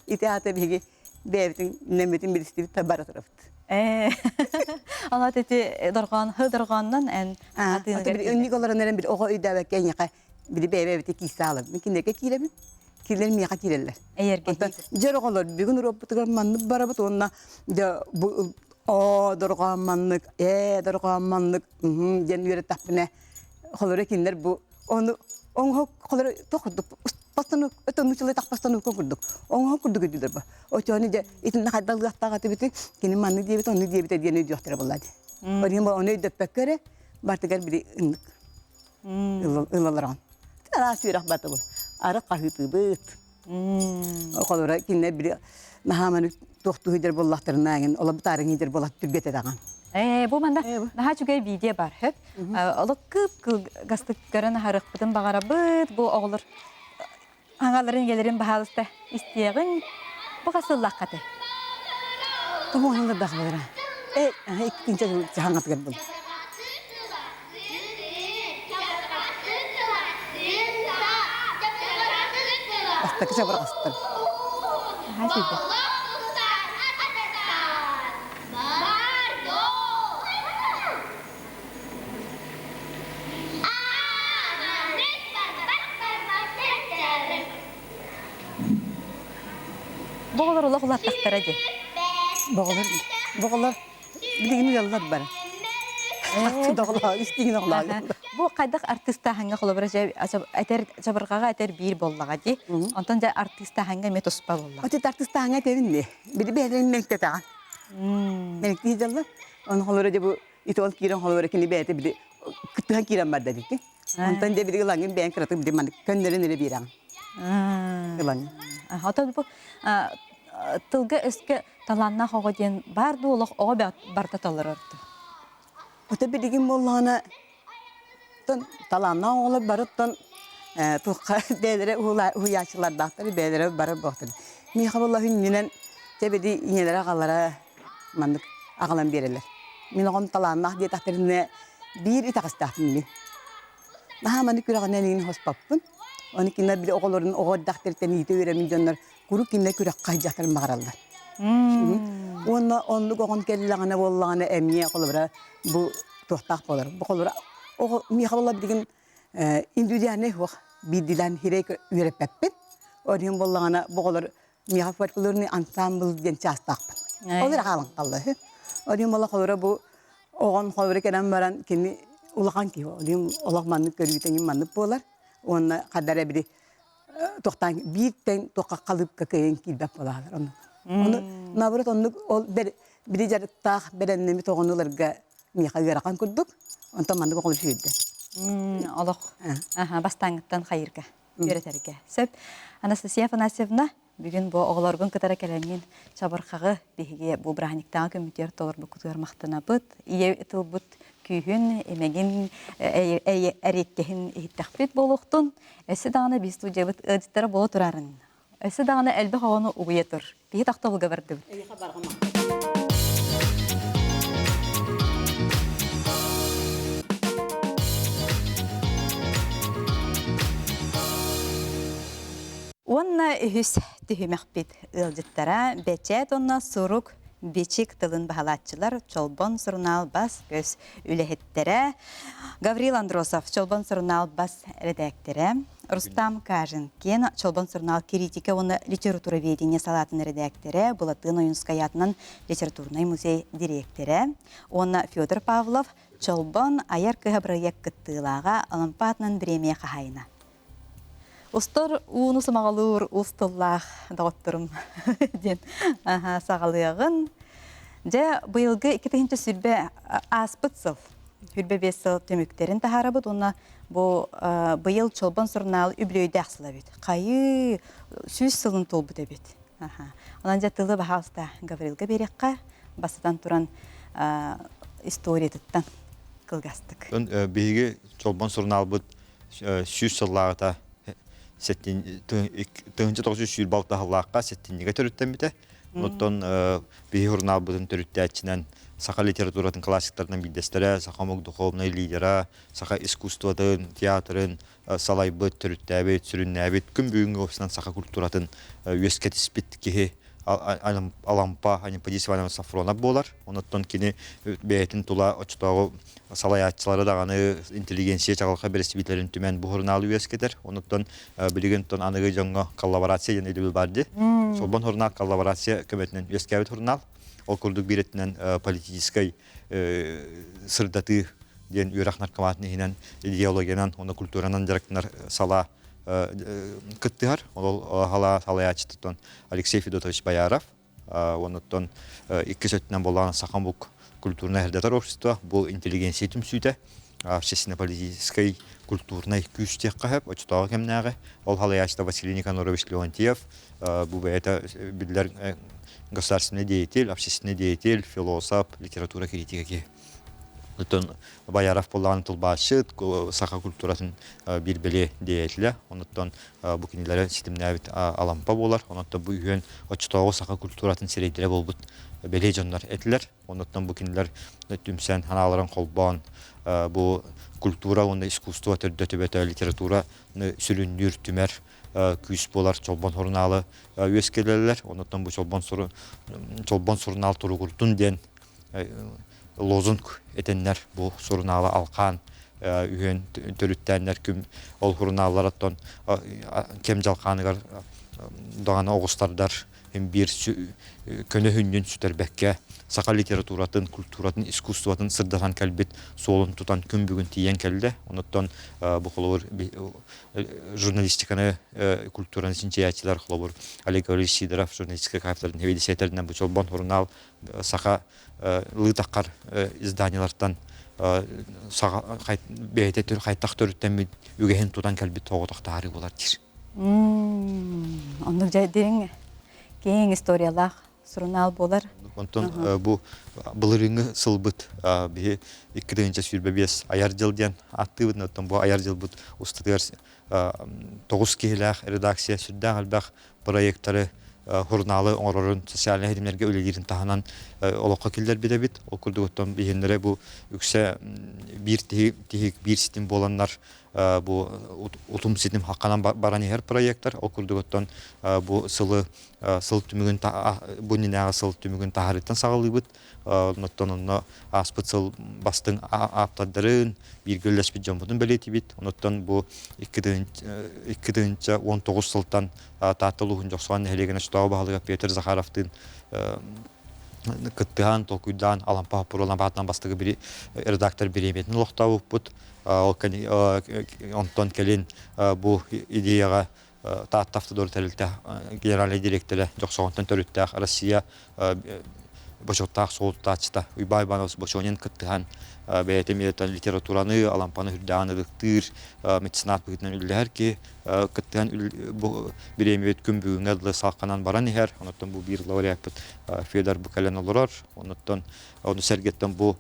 İtihata bilgi devletin nemetin birisi tabara tarafı. Allah dedi dorgan hıdırgandan en Hatta bir önlük olarak neren bir oğa ödevek en yaka bir bebe ki sağlam. Mümkün değil ki kilemin. Kilerin yaka kilerler. eğer Hatta jarok olur. Bir gün robotuklar manlık barabat onna da bu o dorgamanlık, dorgamanlık. Jen yöre tapne. Kolore kinler bu onu kolore tokuduk. Pastanı ötönü çile tak pastanı kurduk. Onu kurduk edilir bu. O çoni de itin kadal gahta gatı bitti. Kini manlı diye bit onu diye bit diye ne diyor buladı. Oraya onu ödep kere bartıgar bir ınlık. Ilallaran. Tara sürah batı bu. Ara kahıtı bit. O kolore kinler bir nahamanı tohtu hider bullahtırnağın. Ola bitarın hider bullat türbet edagan. bu manda daha çok video var hep. Ola kıp gastık gören harık bıdın bağara bıt bu oğulur. Hangaların gelirin bahalısta isteyen bu kasıllak katı. Tamam onunla da var. İkinci hangat gel bunu. Hasta kısa bırakastır. Hadi de. Bu olur ola kula taktara de. Boğulur. Bir de yine yallar bana. Dağlar, üstüne dağlar. Bu kaydak artista hanga kolabora eter çabırgaga eter bir bollaga di. Ondan da artista hanga metospa bolla. O da artist hangi tevindi. Bir de beğenen menkte ta. Menkte hicallar. Onu kolora bu itol kiran kolora kini beğete bir de kıtıhan kiran var dedi. Ondan da bir de langın beğen kıratı bir de man könlerin nere bir an. Lang. Hatta bu tılga eski talanna hoga den bardı olaq o barda talarırdı. O da bir de kim bollana talanna ola barıttan tuqa belere uyaçlar dahtari belere barı baktır. Mi xaballah hünninen tebedi inelere qallara mandık ağalan bereler. Min oğum talanna diye tahtarine bir itaqas tahtini. Daha mandık kürağına neyin hospapın. Onu kinler bir de oğulların oğul dahtariten iyite öğremin canlar. Kuru kinler küraq qaycaqtar mağarallar. Onluk oğun kellağına bollağına emiye kolabra bu tohtaq bolar. Bu kolabra o mi xaballah bir gün indüdiyane hoq bir dilan hirek öğretpepin. Onun bollağına bu kolor mi xafatlarını ensemble den çastaqpın. Olur ağalan qallı. Onun bolla kolabra bu oğun kolabra kenan baran kini ulaqan ki onun olaqmanlık görüyten manlık bolar. Ona kadar bir tohtan bir ten toqa kalıp kakayen kilbap bolar onu. Onu nabrat onu bir jarıktaq berenemi toğunularga mi xagarakan kurduk. Ondan mandık oğul şuydu. Allah. Bastangıttan hayırga. Öğreterge. Söp Anastasia Afanasьевна bugün bu oğlargun kıtara kelenin çabırqağı bihige bu brahniktan kömütер толар bu kutuarmaqtana bıt. İye ıtılbıt kühün emegin erekkehin ihittaqbit boluqtun. Esi dağına bir stüdyabıt öditleri bolu turarın. Esi dağına elbi havanu uğuyetur. Bihi taqtolga bardı. Onna ühüs түһүмәк бит ылжыттара бечет онна сурук бичик тылын бахалатчылар Чолбон журнал бас көз үлехеттере Гаврил Андросов Чолбон журнал бас редакторы Рустам Кажинкин Чолбон журнал критика оны литературоведение салатын редакторы Булатын Оюнскаятынан литературный музей директоры оны Федор Павлов Чолбон аяр кыһа проект кыттылага Олампатнан премия кахайна. Устор уну самагалур устуллах докторум ден сагалыгын. Же быйылгы 2-нче сүрбе аспытсыл. Хүрбе бесыл төмөктерин тахарабыт. Онна бу быйыл Чолбон журнал үблөйдәксыла бит. Кайы сүз сылын толбут бит. Онан же тылы бахаста Гаврилга берекка басыдан туран история туттан кылгастык. Биги Чолбон журнал бут сүз сыллагыта тыгынчы 900 сүйір балықта халаққа сеттінеге төріттен біті. Оттон биги журнал бұдың төріттәтчінен сақа литературатын классиктарынан бидестері, сақа мұгдуховный лидера, сақа искусствотын, театрын, салай бұд төріттәбет, сүріннәбет, күн бүгінгі офисынан сақа культуратын өскет іспет кеге алампа, Анипадис Ивановна Сафронов болар. Оныттон кені бәйтін тула очтағы салаятчылары дағаны интеллигенция чағылға бересібетлерін түмен бұл журналы өскетер. Оныттон білген анығы жаңға коллаборация ен елі барды. Чолбон журнал коллаборация көметінен өскәбет журнал. Ол күрдік беретінен политическай сырдаты ден үйрақ наркоматынығынан, идеологиянан, оны культуранан жарықтынар сала кыттыгар, ол хала салаячтытон Алексей Федотович Бояров, оныттон 2 сөттінен болған Сахамбук культурное эрдатар общество, бұл интеллигенция түмсүйді, общественно-политической культурной күштек қағып, очтағы кемнағы, ол халаячта Василий Никонорович Леонтьев, бұл бәйті білдер государственный деятель, общественный деятель, философ, литература критика. Оттон Бояров болған тұлбашыт, сақа культуратын бір біле деятелі. Оныттон бұл кенелері системнәбіт алампа болар. Оныттон бұл үйен очтауы сақа культуратын серейдері болбыт біле жонлар әтілер. Оныттон бұл кенелер түмсен ханаларын қолбан бұл культура, онда искусство түрді төбеті литература сүріндір түмер күйіс болар Чолбон журналы өскелелер. Оныттон бұл Чолбон журнал тұры құртын ден лозунг етенler bu журналы алқан үйен төріттәнлер күм ол журналлараттан кем жалқанығар дағаны оғыстардар bir köne hünnün süterbekke saka literaturatin, kulturatin, iskustuvatin sırdasan kalbet solun tutan küm bugün tiyen kelde. Ondan bu kolor jurnalistikanı kulturanın için çeyatçılar kolor alegori sidraf jurnalistika kayıtlarının hevedi seterden bu çolban jurnal saka lıtakar izdanyalardan saka beyte tür kayıtak törütten bir ügehen tutan kalbet toğutak tarih olardır. Onu derin keyin istoriyalar jurnal bolar. Ondan bu bılırını sılbıt bir 2. sürbebes ayar jıldan attı ondan bu ayar jıl bu ustalar 9 kişilik redaksiya sürdü albaq proyektleri jurnalı onların sosyal hizmetlerge ülelerin tahanan olaqqa killer bide bit okurdu ondan bihenlere bu yükse bir sistem bolanlar bu utum sistem haqqanan baran her proyektler okurdu ondan bu sıl tümügün bu ninağa sıl tümügün taharetten sağlıbıt ondan onu aspıtsıl bastın aptadların bir gölleşbit jambudun beleti bit ondan bu 2. 19 sıltan tatılıhın joqsan helegene şutağı bağlıga Peter Zakharov'tın kıttıhan tokuydan alan pahapurolan battan bastığı bir redaktör biremetini loqtağı but ondan kelin bu ideyaga taattafты doğru telilte general direktörü joqsoğundan törüttəq Rusiya boşoqtaq soğuttaçta Uybaybanovs boşoğunun kıttıhan beytemiyeten literaturanı alampanı hürdağanılıktır metinat bugünden ülüler ki kıttıhan bu bir emiyet gün bugün adlı salqanan baran her ondan bu bir laureat Fedor Bukalen olur ondan onu sergetten bu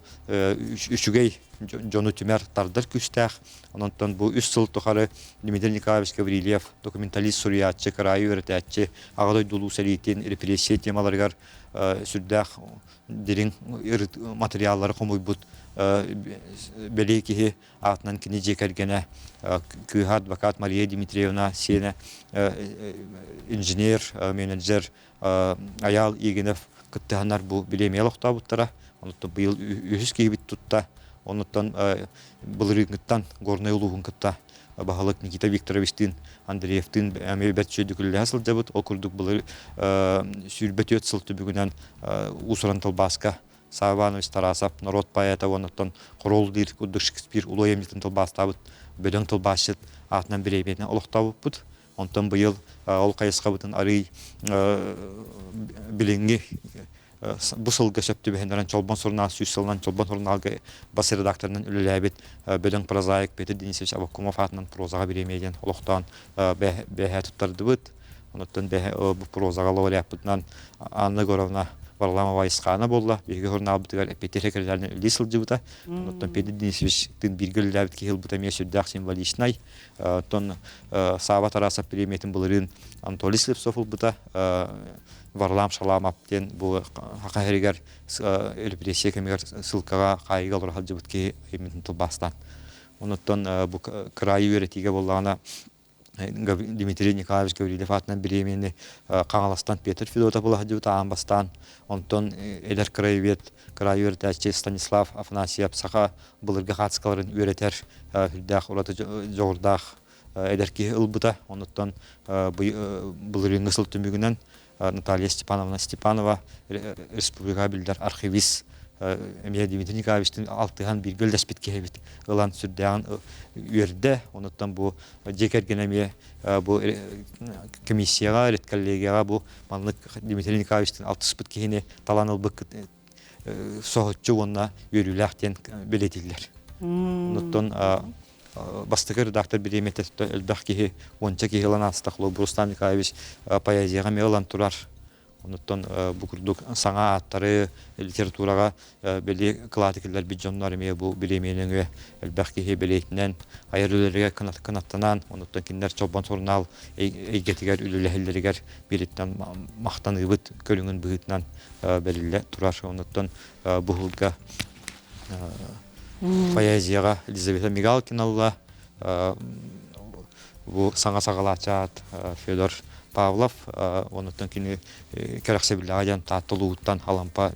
üçügey жону түмер тардар күстәх. Онтон бу 3 жыл тухары Дмитрий Николаевич Гаврилев, документалист, суриятчы, крайы өретәтче, ағадой дулу сәлейтен репрессия темаларгар сүрдәх дерин материаллары комуйбут белекихи атынан кини жекергене кыха адвокат Мария Дмитриевна сене инженер, менеджер Аял Игенев кыттыханар бу билемел оқтабыттара. Онуттан быйыл үхіс кейбіт тұтта. Онуттан бұлырыңыттан горный улуғын кытта бағалық Никита Викторовичтин, Андреевтин әмей бәтшөйді күлі асыл жабыт. Ол күрдік бұлыр сүйірбет өт сылты бүгінен Усуран Талбаска, Саванович Тарасов, народ поэта, онуттан Құрол дейір күрдік Шекспир, Улы емлетін Талбастабыт, Бөдің Талбасшыт атынан бірейбетіне олықтабыт бұд. Онтан быйыл ол қайысқа бұтын арый біліңгі bu sılga söptü behenlerin çolban sorunal süsülden çolban sorunalga bas redaktorunun ülülebet bölün prozaik beti Denisevich Abakumov atından prozaga biremeyden oluqtan behe tuttardı bıt. Ondan bu prozaga laureatından Anna Gorovna Varlamova isqana bolla. Bege hurnal bitigar peterekerlerden ülesılcı bıta. Ondan beti Denisevich'tin birgülülebet ki hıl bıta mesüddağ simvolişnay. Ondan Savat Arasap biremetin bulurun Anatoly Slipsov bıta. Varlam Шаламов ден бұл хақайрегер репрессия кемегер сылқаға қайыға олар халжыбытке еметін тұлбастан. Оныттан бұл крайы өретіге болағына Дмитрий Николаевич Гаврилев атынан біремені Қаңаластан Петр Федотов бұл халжыбыты ағанбастан. Оныттан әлер крайы өретәче Станислав Афанасьев сақа бұлырға қатысқаларын өретер үлдәқ олаты жоғырдақ әлерке ұлбыта. Оныттан бұлырың ғысыл түмігінен Наталья Степанова, республикабилдер архивист, Эмия Дмитрий Николаевичтин алтыған bir göldes bitkehebit. Ilan sürdüğün üyerde, ondan bu cekергенеме bu komissiyaga, retkallegiyaga bu manlık Dmitri Nikolaevичтин altıs bitkehini talanılbık soğutçu onunla yürüyülükten belediler. Ondan Бастығы редактор береметі әлбәқ кеге онча кегелан астақлы Брустам Николаевич поэзияға мейлан тұрар. Оныттан бұқырдық саңа аттары литератураға бәлі кладикілер биджонлары ме бұл беременің әлбәқ кеге бәлейтінен айырылырыға қанаттанан, оныттан кендер чолбан сорнал әйгетігер үліләхілерігер береттен мақтан ұйбыт көліңін бұғытынан бәлілі тұрар. Оныттан бұғылға поэзияға Елизавета Мигалкиналла, саңа сағалачат Федор Павлов, оныттан кені кәрәқсебілі таттылуыттан халампа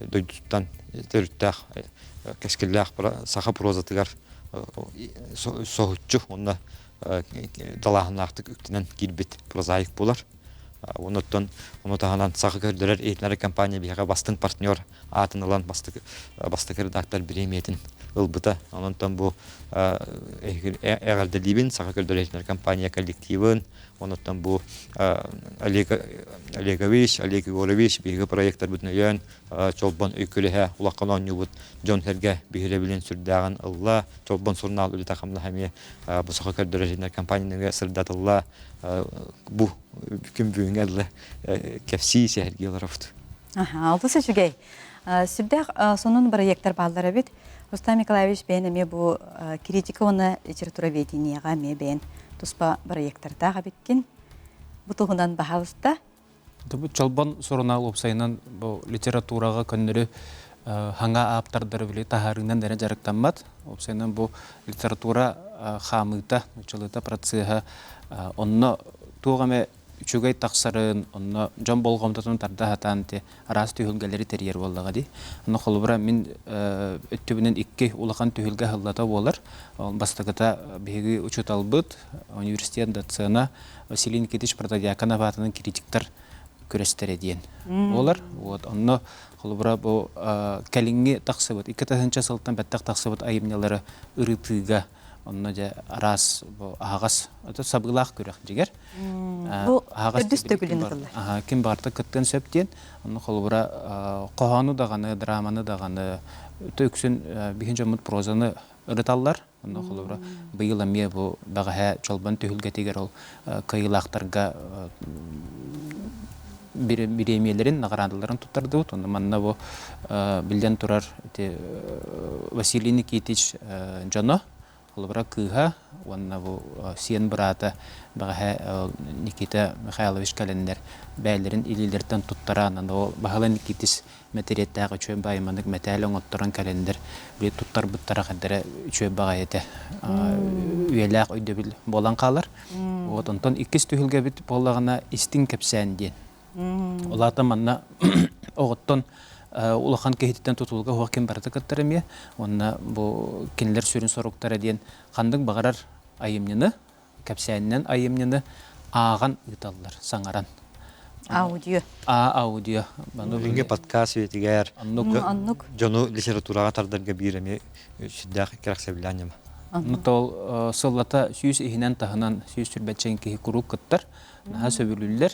дойдуттан төріттәқ кәскелләқ сақа прозатығар соғытчы, онына далағынақтық үктінен келбет прозаик болар. Онуттан онутағанан сақы көрдірер ейтінәрі компания бияға бастың партнер атын ұлан бастық редактор біреметін ұлбыта. Онуттан бұл әғардалибін сақы көрдірер ейтінәрі компания коллективін. Онуттан бұл Олег Егорович бейгі проекттар бүтін өйен чолбан өйкіліға ұлаққан оңы бұд Джон Херге бейгілі білін сүрдіғын ұлла. Чолбан сұрнал үлі тақымды әме бұл сақы көрдірер ейтінәрі компанияның сұрдат ұлла. Bu bütün büyüğünlerle kefsi sehergi olarak. Altı seçügey. Sürdük sonun proyektler bağları bit. Rustam Nikolaevich benim bu kritika ona literatura vediniye me ben tuspa proyektler bitkin. Bu tohundan bahalısda. Bu çalban soruna opsayınan bu literaturaga könleri hanga aptardır bile taharından dene jaraktanmat. Opsayınan bu literatura xamıta, uçalıta pratsiha onunla tuğame üçügey taqsarın, onunla can bolğamdatın tarda hatanti aras tühülgeleri teriyer bollağa di. Onu xolubra min öttübünün ikki ulaqan tühülge hıllata bolar. Bastaqata bihigi uçut albıt, üniversitetin datsana Vasiliy Nikitich Protodyakanov atının kritikler körestere ediyen bolar. Onu xolubra bu kelingi taqsıbıt, 2000 sıltan bettak taqsıbıt ayımnyaları ırıtıga Onunla da aras bu ağas o da sabıqlaq görək digər. Bu ödüs tökülünü qılır. Kim barda qıtdan söptən onu xolbura qoğanı dağanı, dramanı dağanı töksün birinci mut prozanı ırıtallar. Onu xolbura bu yıl əmiyə bu bağa çolban tühülgə digər ol qayılaqlarga биремиелерин наградаларын туттарды бут. Онда манна бу билден турар Василий Никитич Жоно Олбра кыха, онна бу сиен брата бага Никита Михайлович Календар бәйлерин илилерден туттаран, анда багала Никитис материаттагы чөй баймандык металлон оттуран календар бир туттар буттара кадары чөй багайты. Үелак өйдө бил болан калар. Вот онтон иккис түһүлгө бит боллагына истин кепсән ден. Олата манна оготтон улахан кехиттен тутулга хуакин барда каттарымя, онна бу кинлер сүрүн соруктара ден кандык багарар айымныны, кепсәннен айымныны аган ыталлар саңаран. Аудио. Аудио. Бүгінгі подкаст өтігер Аннук. жону литератураға тардарга биреме шиддақ керексе біләнем. Нутол сыллата сүйіс ихинен тахынан сүйіс сүрбәтчен кехи курук кыттар, наха сөбүлүллер,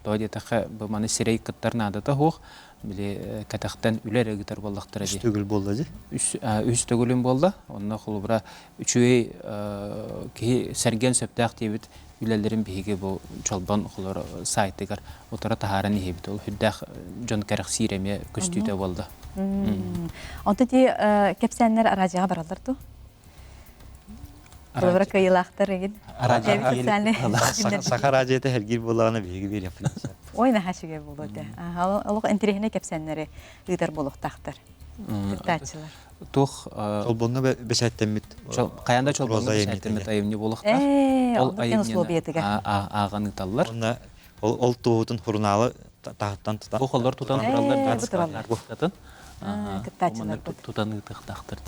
тоға детақы бұманы сирей кыттар надата хоқ, біле катақтан үлер эгитар боллақтыр әде. Үстігіл болды де? Үстігілін болды, онына құлыбыра үчуей кехи сәрген сөптәқ дейбіт үлелерин биһиге бу чолбон холор сайтыгар утара тахаран ебит ол хүддах жон карак сиреме көстүтө болду. Онта ти кепсәннәр аражага баралар ту. Олбра кыйлактар еген. Сахар ажеті хәргир болағына биһиге бер япын. Ойна хашыга болду. Алык интерехне кепсәннәре ыдар болуктактар. Тачылар. Тух Чолбонна бесәттәмит. Каянда чолбон бесәттәмит айымны болукта. Ол айымны аганы таллар. Ол туутун хурналы тахаттан тутан. Бу холлар тутан тураллар. Тутан. Кыттачылар бут. Тутан тахтар.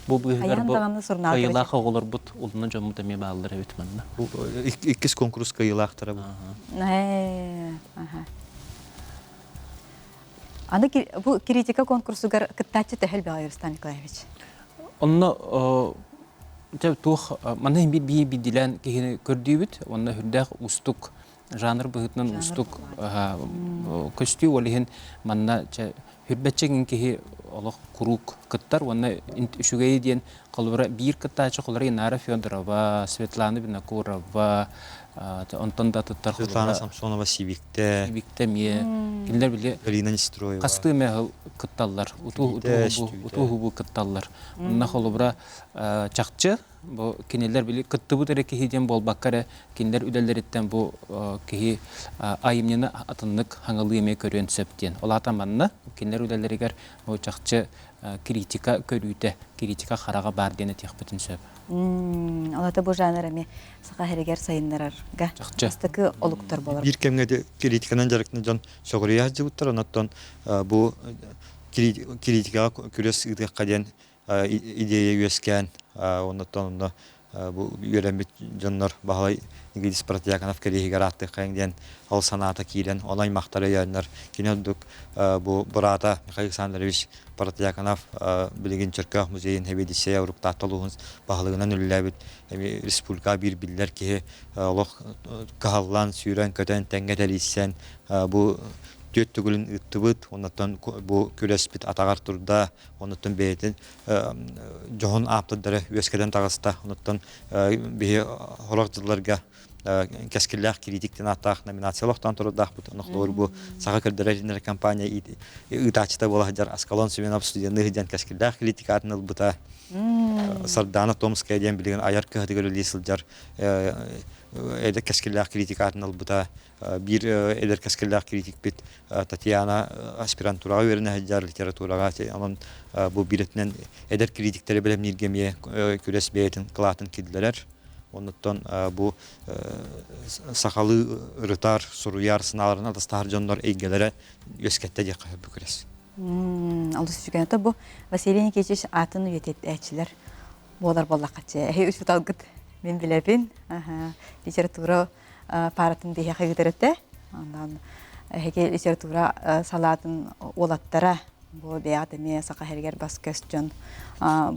Бу быгар бу. Кайла хогылар бут. Улны жомута ме баллар бит манна. Бу иккис конкурс кыйлактыра бу. Аны бу критика конкурсугар кыттачы тәһел бәгәр Рустам Николаевич. Онно тух мана би дилен кехине көрдүбүт, онна хүрдәк устук жанр быгытнан устук көстү олихин манна хүрбәчеген кехи олох курук кыттар, онна шугай диен калбара бир кыттачы калары Нара Федорова, Светлана Винокурова, онтон да туттар Светлана Самсонова Сивикте. Сивикте ме кинлер биле Галина Нестроева. Касты мехл кытталлар, уту бу кытталлар. Онна холобра чакчы бу кинелер биле кытты бу тереке хиден болбаккара кинлер үдәлләреттән бу кихи айымны атынлык хаңылы эме көрөн сөптен. Ол атаманны кинлер үдәлләргәр бу чакчы критика көрүтә, критика харага бар дене тихбетин сөп. Алата бу жанрами сака херегер сайыннарга. Астыкы олуктар болар. Bir kemge de kritikанан жарыкны жон согурия жыгыттар, онаттан бу критикага күрес ыдыкка ден идея үескән, онаттан бу йөрәмбит жоннор баһалай Нигидис Пратьяканов керегигер атты кайден ал саната кирен онай мактары яннар кинедук бу брата Михаил Александрович Пратьяканов билеген Черках музейин хебедисе урукта толугун баһалыгынан үлләбит республика бир биллер ки лох каллан сүйрән көтен тәңгәтәлисен бу төттүгүлүн ыттыбыт, оннан бу күрәспит атагар турда, оннан бейтин жохон аптыдары өскеден тагыста, оннан бе хорактыларга кескиллах критиктен атак номинациялыктан турдах бут, оннан бу сага кырдыры компания ытачта болажар Аскалон Семенов студияны ден кескиллах критикатын албыта. Сардана Томская ден билген аяр кыдыгы лисилжар эдер кескиллах критикатын албыта. Bir eder keskillah kritik bit Tatiana aspiranturaga verene hajar literaturaga aman bu biletinen eder kritikleri bilem nirgemiye küres beyetin kılatın kiddiler. Ondan bu sakalı rıtar soruyar sınavlarına da starjonlar eygelere göskette diye bu küres. Aldız çünkü bu Vasiliy Nikitich atını üyetetçiler bolar bollaqatçı. Üç talgıt men bilebin. Literatura paratın diye hakikatte ondan heke literatura salatın olattara bu beademe saka herger bas köstön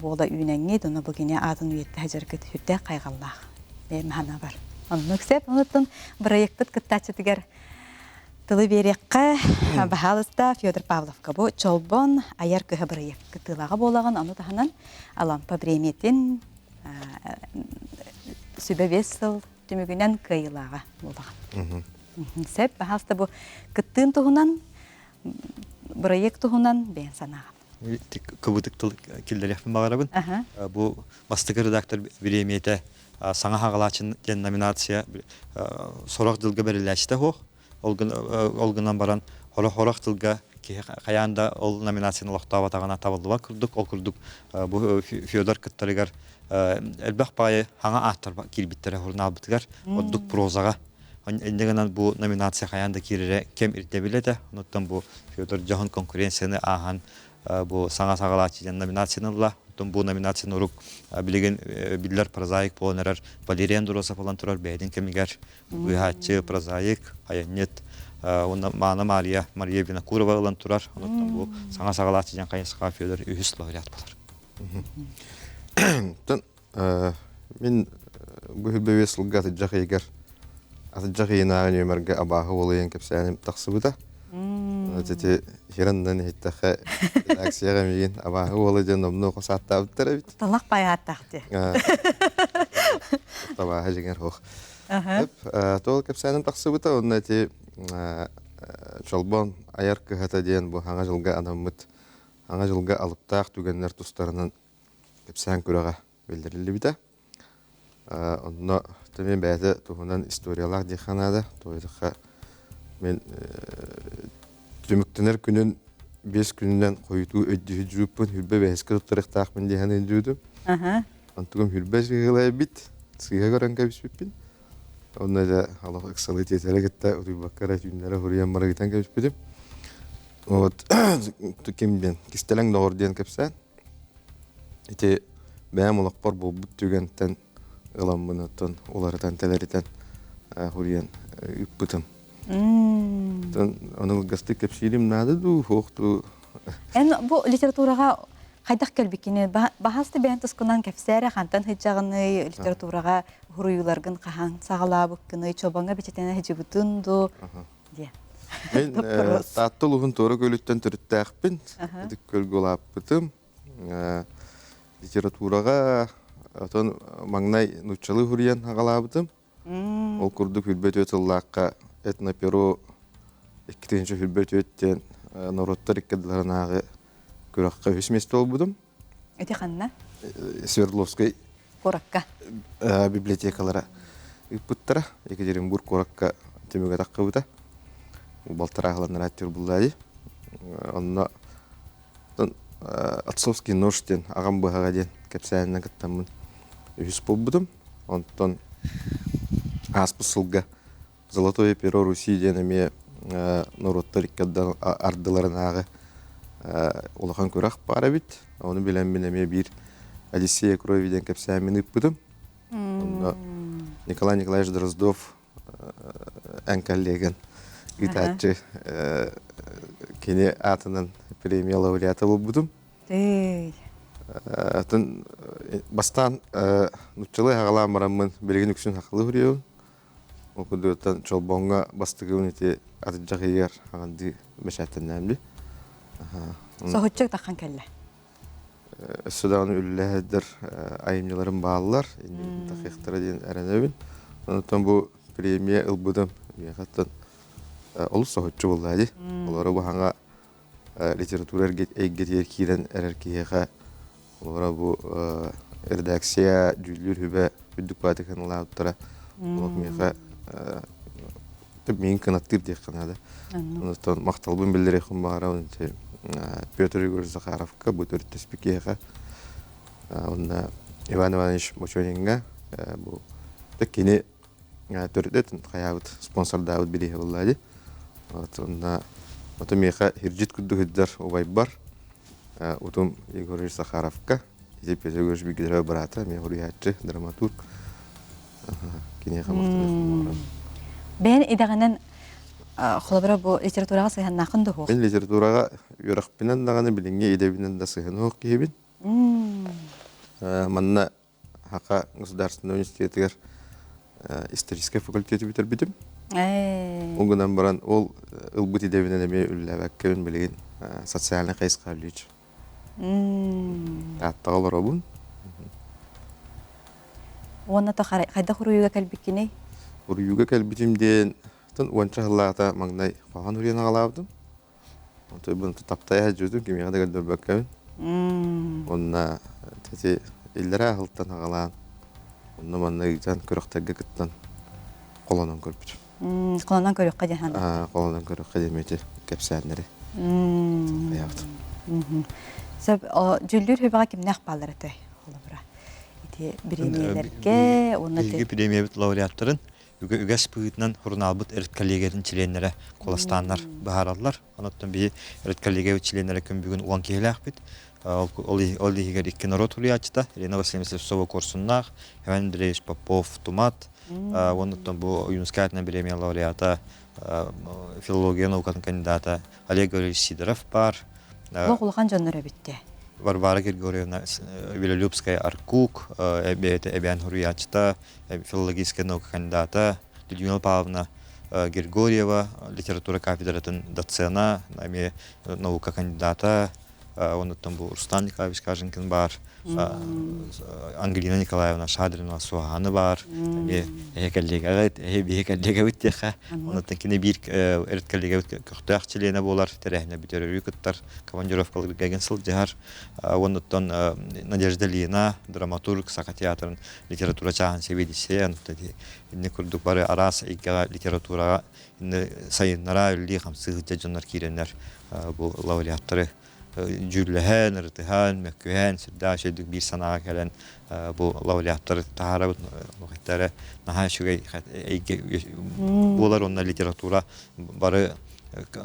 bu da ünengi dona bugüne adın üyette hajarket hütte kaygallah be mahana var onu ksep unutun proyektet kıttaçıtıgar tılı berekka bahalısta Fyodor Pavlovka bu çolbon ayar köhe proyekt kıtılağa bolağın onu tahanan alampa bremetin sübe vesel tümügünden kıyılağa bolağın. Сеп, хаста бу кыттын туһунан, проект туһунан бен санагам. Кыбытык тыл килдерехпин багарабын. Бу мастык редактор биремете саңа хагалачын ден номинация сорок жылга бериләчте хо. Олгынан баран хорох жылга каянда ол номинацияны локтаба тагана табылдыба курдук, ол курдук бу Федор Кыттарыгар элбах пае хаңа аттар килбиттере хурнабытыгар оддук прозага. Эндегенен бу номинация каянда кирере кем иртебилете. Оныттан бу Федор жаһан конкуренцияны ахан бу саңа сагалачы ден номинацияны бу номинацияны урук билеген биллер прозаик полнерер Валериан Дуросов olan турар бейдин кемигер быхатчы прозаик аянет онда Мана Мария Винокурова olan турар. Оныттан бу саңа сагалачы ден кайсыга Федор үһүс лауреат болар. Мен бу хүлбевеслгат жахыгар атжахына нөмерге абахы олыйын кепсәнем тахсыбыта. Әтете хираннан хиттәхә акцияга миген абахы олыйын номны косатта биттер бит. Талак баяттахты. Табаһы җиңер хох. Тол кепсәнем тахсыбыта, онда те чолбон аяркы хата дигән бу хаңа җылга анаммыт. Хаңа җылга алыптак түгәннәр тустарынан кепсән күрәгә белдерелде бит. Онда темен бәде туһунан историялар диханада тойдыха мен түмүктенер күнүн 5 күннән койыту өддү жүрүппүн хүрбе бәскә турыктак мен диханы жүрдүм. Антугым хүрбе жыгылай бит. Сыга көрән кебиспин. Онда да Аллах эксалит етелегетте урыбаккара түннәре хуриян марагитан кебиспидим. Вот тукимден кистелең дорден кепсән. Ите бәм улакпар бу бүттүгәнтен ыламмынаттан олардан телеритен хуриян үппүтüm. Onun gazete kepşirim nada du hoxtu. En bu literaturaga kaydak kelbikini bahasты бән тускунан кепсәре хантан хиҗагыны литературага хурuyulargın кахан сагалабыкны чобанга бечетене хиҗибутун ду. Мен таттылыгын торы көлүттен төрүттәкпин. Дик көлгөлаппытым. Литературага атон маңнай нучалы хуриян хагалабытым. Ол курдук хүлбөт өтүллакка этноперо 2-нче хүлбөт өттен народтар иккедларынагы көрөккө өсместө болбудум. Эти ханна? Свердловской Коракка. Библиотекалара иппуттара Екатеринбург Коракка темеге таккыбыта. Балтарагылан раттер буллады. Онна Отцовский ножтен агам быгага ден кепсәннән кыттамын. Үс болбудум. Онтон аспысылга Золотое перо Руси денеме народтар иккедан ардыларынагы улахан көрәк бара бит. Оны белән минеме бир Алексей Кровиден кепсәмен иппудум. Николай Николаевич Дроздов әнкәллеген гитачы кине атынан премия лауреаты болбудум. Атын бастан нучылы хагаламарамын белген үксүн хакылы хүрөйүн. Окудуттан чолбонга бастыгын ите атыжагыгар аганды мешаттанамды. Сохотчак такан келле. Судан үлләдер айымныларын баалар, инде такыктары ден аранабын. Онтон бу премия ылбудым. Яхаттан ол сохотчу булды. Олар бу ханга литература эггетер кирен эркиега олар бу редакция жүлүр хүбө бүдүк батыкын лааттара. Олар мега мен канаттыр деп канада. Онтон макталбын билдире хумбара онте Петр Егорович Захаровка бу төрттө спикерга. Онда Иван Иванович Мочонинга бу текини төрттөтүн каябыт спонсор Давыд Билиев булды. Онда отомеха хиржит күддүгүддөр обайбар. Утум Егорович Захаровка, Петр Егорович Бигдеров брата, мен хуриятчы, драматург. Кинеха макталып. Бен идаганан холобра бу литературага сыйхан накынды хок. Мен литературага юракпинен даганы билинге идебинен да сыйхан хок кебин. Манна хака государственный университетигер исторический факультет битербитим. Оңгунан баран ол ылбыт идебинен эме үлләбәккән билген социальный кайска билич. Аттагылар обун. Онна та кайда хуруюга калбиккини? Хуруюга калбитимден Тон уанча хыллаата маңнай хахан үрген агалаабдым. Онтой bunu таптая жүрдүм кимияга да гөлбөккөбүн. Онна тети иллера хылтан агалаан. Онна маннай жан көрөктөргө кыттан колонон көрбүт. Колонан көрөккө жахан. Колонон көрөккө демети кепсәннәре. Аябыт. Сәп жүллүр хөбәгә кимнәк баллары тә. Холобра. Ити премияләргә, онны Биги премия бит лауреаттарын үгәс пыйтнан хурналбыт эрт коллегерин членнәре коластаннар баһараллар. Анаттан би эрт коллега членнәре күн бүген уан киләк бит. Ол игер икки народ хуриячта, Елена Васильевна Сова Корсуннах, Иван Андреевич Попов Тумат, оннан бу Юнускайтна премия лауреата, филология наукатын кандидата Олег Григорьевич Сидоров бар. Лоқулған жоннары битте. Варвара Григорьевна Велолюбская Аркук, Эбиан Хуриячта, филологическая наука кандидата, Людмила Павловна Григорьева, литература кафедратын доцена, наука кандидата, он там был Рустам Николаевич Каженкин бар, Ангелина Николаевна Шадрина Суаханы бар, коллега үттеха, он там кине бир эрт коллега көктөк члене болар, терехне битерү кыттар, командировкалар келген сылжар, он там Надежда Лина, драматург, Сака театрын литература чахан себедисе, он там инне курдук бары арас икка литературага инне сайыннара үлли хамсыгы жоннар киренер бу лауреаттары Жүрләһән, Рытыһан, Мәккүһән, Сирда шәдүк бир санага кәлән бу лауреаттар тахара мөхтәре наһа шугай булар онна литература бары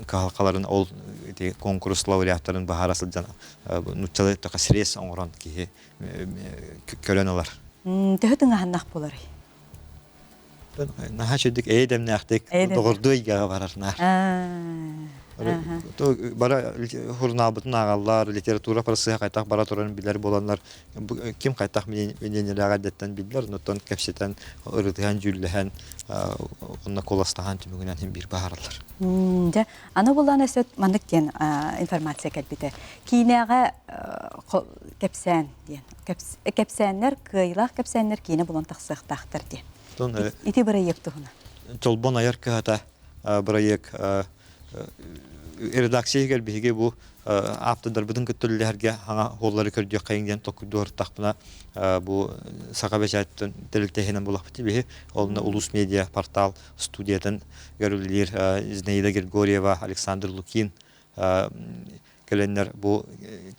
калкаларын ол конкурс лауреаттарын баһарасы жана нуччалы такасрес оңрон ки көрән алар. Төһөтүң аһаннак булар. Наһа шәдүк әйдәмнәхтек догырдый гага барарнар. Бара хурнабытын агаллар, литература парасы кайтак бара туран билер боланлар. Ким кайтак менен рагадеттен билер, нотон кепсетен ырытыган жүлләһән, онна коластаган түмүгүнән бир баһарлар. Да, аны булган эсет мандыктен информация келбите. Кинега кепсән дигән. Кепсәннәр, кыйлак кепсәннәр кине булган тахсыктактыр ди. Ити проект тугына. Толбон аярка хата проект редакция биге бу аптадар бүтүн көттөлләргә аңа холлары көрдү кайыңдан токур тахпына бу сакабачаттан телектехенен булак бити бе олна улус медиа портал студиятын görülür Знейда Григорьева Александр Лукин келеннер бу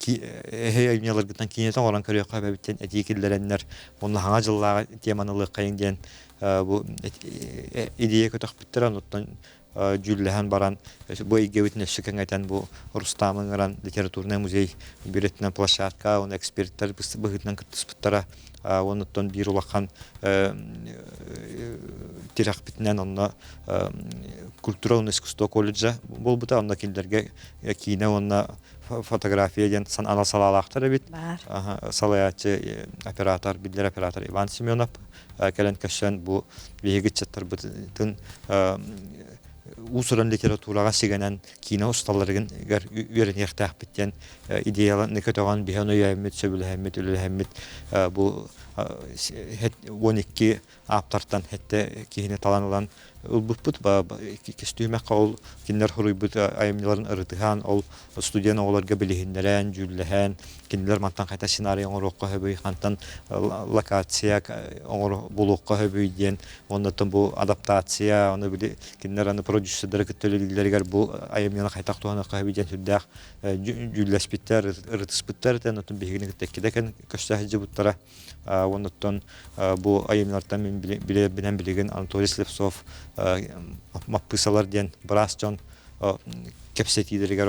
эйнелерден кинетен оран көрөккө бебиттен этикиллереннер онна аңа жыллага теманылык кайыңдан бу идея көтөк биттер оттан Жүлләһән баран бу игеүтне шикәңәтән бу Рустамның литературный музей биретнән площадка, он эксперттар быгытнан кыттыспыттара, оннан бир улахан тирак битнән онна культуралный искусство колледжа булбыта онда килдерге кине онна фотографиядан сан аналсалалактар бит. Салаячы оператор, бидлер оператор Иван Семенов келен кәшән бу бегетчәттер бутын Усуран литературага сигенен кино усталларын үйренектәк биттен идеяларны көтөгән биханы ямет сөбүләһәммет үләһәммет бу 12 аптартан хәтта киһине таланылан улбут ба кистүмә кал кинләр хуруйбут аямныларын ырытыган ол студент оларга билеһиннәрән жүлләһән кинләр мантан кайта сценарий оңрокка хөбүй хантан локация оңро булукка хөбүйден оннан бу адаптация аны били кинләр аны продюсерләр көтөлүләргә бу аямнына кайта туганы хөбүйден сүддәк жүлләспиттер ырытыспиттер тән отын бигене теккедәкен көстәһҗе буттара оннан бу аямнардан мен билен билеген Анатолий Слепцов маппысалар ден брас жон кепсетидергер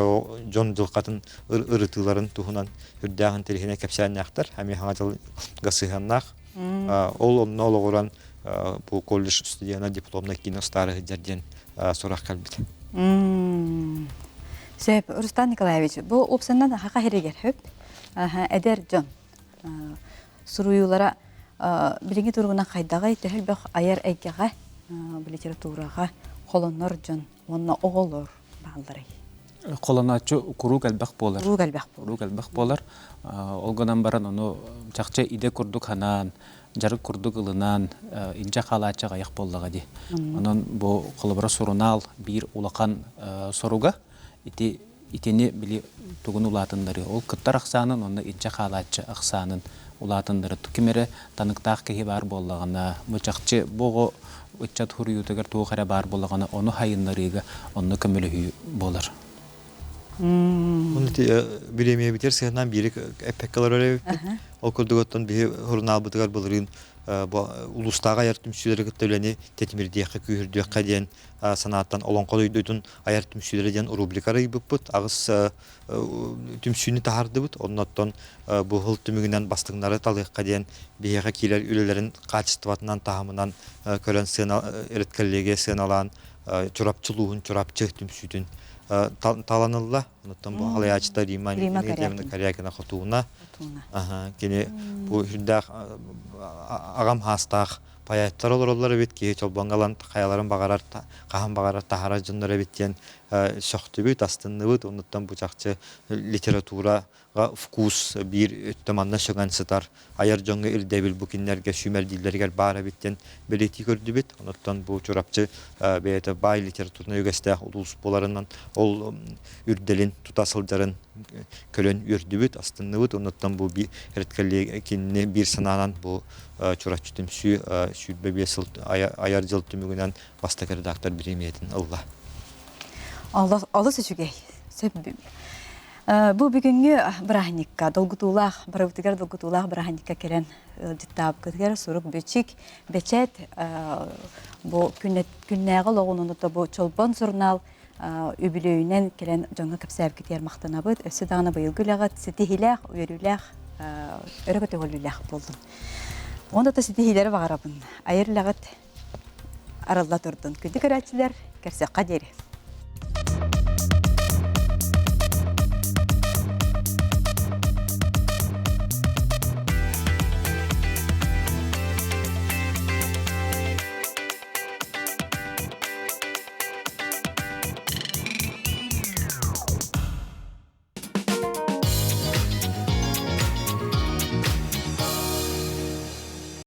жон жылкатын ырытыларын тухунан үрдәгән телехине кепсәннәктер һәм яңа гасыганнак ол оннологоран бу колледж студияна дипломна кино старых дәрден сорак калбит. Сөп Рустам Николаевич, бу опсаннан хака херегер хөп. Эдер жон. Суруюлара билинги тургуна кайдагы төһөлбөк аяр әйгәгә литературага колоннор жон, онна оголор балдырый. Колоначы куру галбак болар. Куру галбак болар. Олгонан баран ону чакча иде курдук ханан жарык курдук ылынан инжа халача гаяк боллага ди. Онон бу кылыбыра сурунал бир улакан соруга итени били тугун улатындары ол кыттар аксанын онда инжа халача аксанын улатындары тукимере таныктак кеги бар боллагана мучакчы бого учат хуруютагар тугара бар боллагана оны хайыннарыга оны көмөлү болар. Onu bilemeye biterse biri epekkalar öyle o kurduğuttan bir hurnal bıtıgar bulurun bu ulustağa ayar tümsüleri gıttöleni tetmir diye kühür diye kadiyen sanattan olan koduydun ayar tümsüleri diyen rubrikara gibi put ağız tümsüyünü tahardı but ondan bu hıl tümüğünden bastığınları talı kadiyen bir yaka kiler ülelerin kaçtıvatından tahamından kölen sığına eretkelliğe sığınalan çorapçılığın çorapçı tümsüydün talanıllah unuttum bu halayacıda Rima Karyakina Khotuna gene bu hüdda agam hastaq payatlar olurlar bit ki çolbangalan kayaların bagarar qahan bagarar tahara jınlara bityen şoxtu bit aslında bit unuttum bu çaqçı literatura fkus bir öttemanna şogan sıtar ayar jonga ildebil bu kinlerge şümer dillerger bara bitten beleti gördü bit unuttum bu çorapçı beyete bay literaturuna yögeste ulus bolarından ol ürdelin tutasılcarın kölön ürdü bit aslında bit unuttum bu bir eretkelliğe kinne bir sananan bu çorapçı tümsü şübbe bir ayarcıl tümügünden bastakar redaktor birimiyetin Allah seçüge. Bu bugünkü brahnikka dolgutulaq baravtigar dolgutulaq brahnikka keren dittab kıtgar suruk beçik beçet bu künnäge loğununda da bu çolban jurnal übülüyünen kelen jonga kapsap giter maqtanabıt ösü dağına bayılgılagat sitihilaq uyarulaq örögötөгөлүлах болдum. Onda da sitihilere bağırabın. Ayırlagat aralla durdun. Kündü körәтчилер кәрсәкка дери.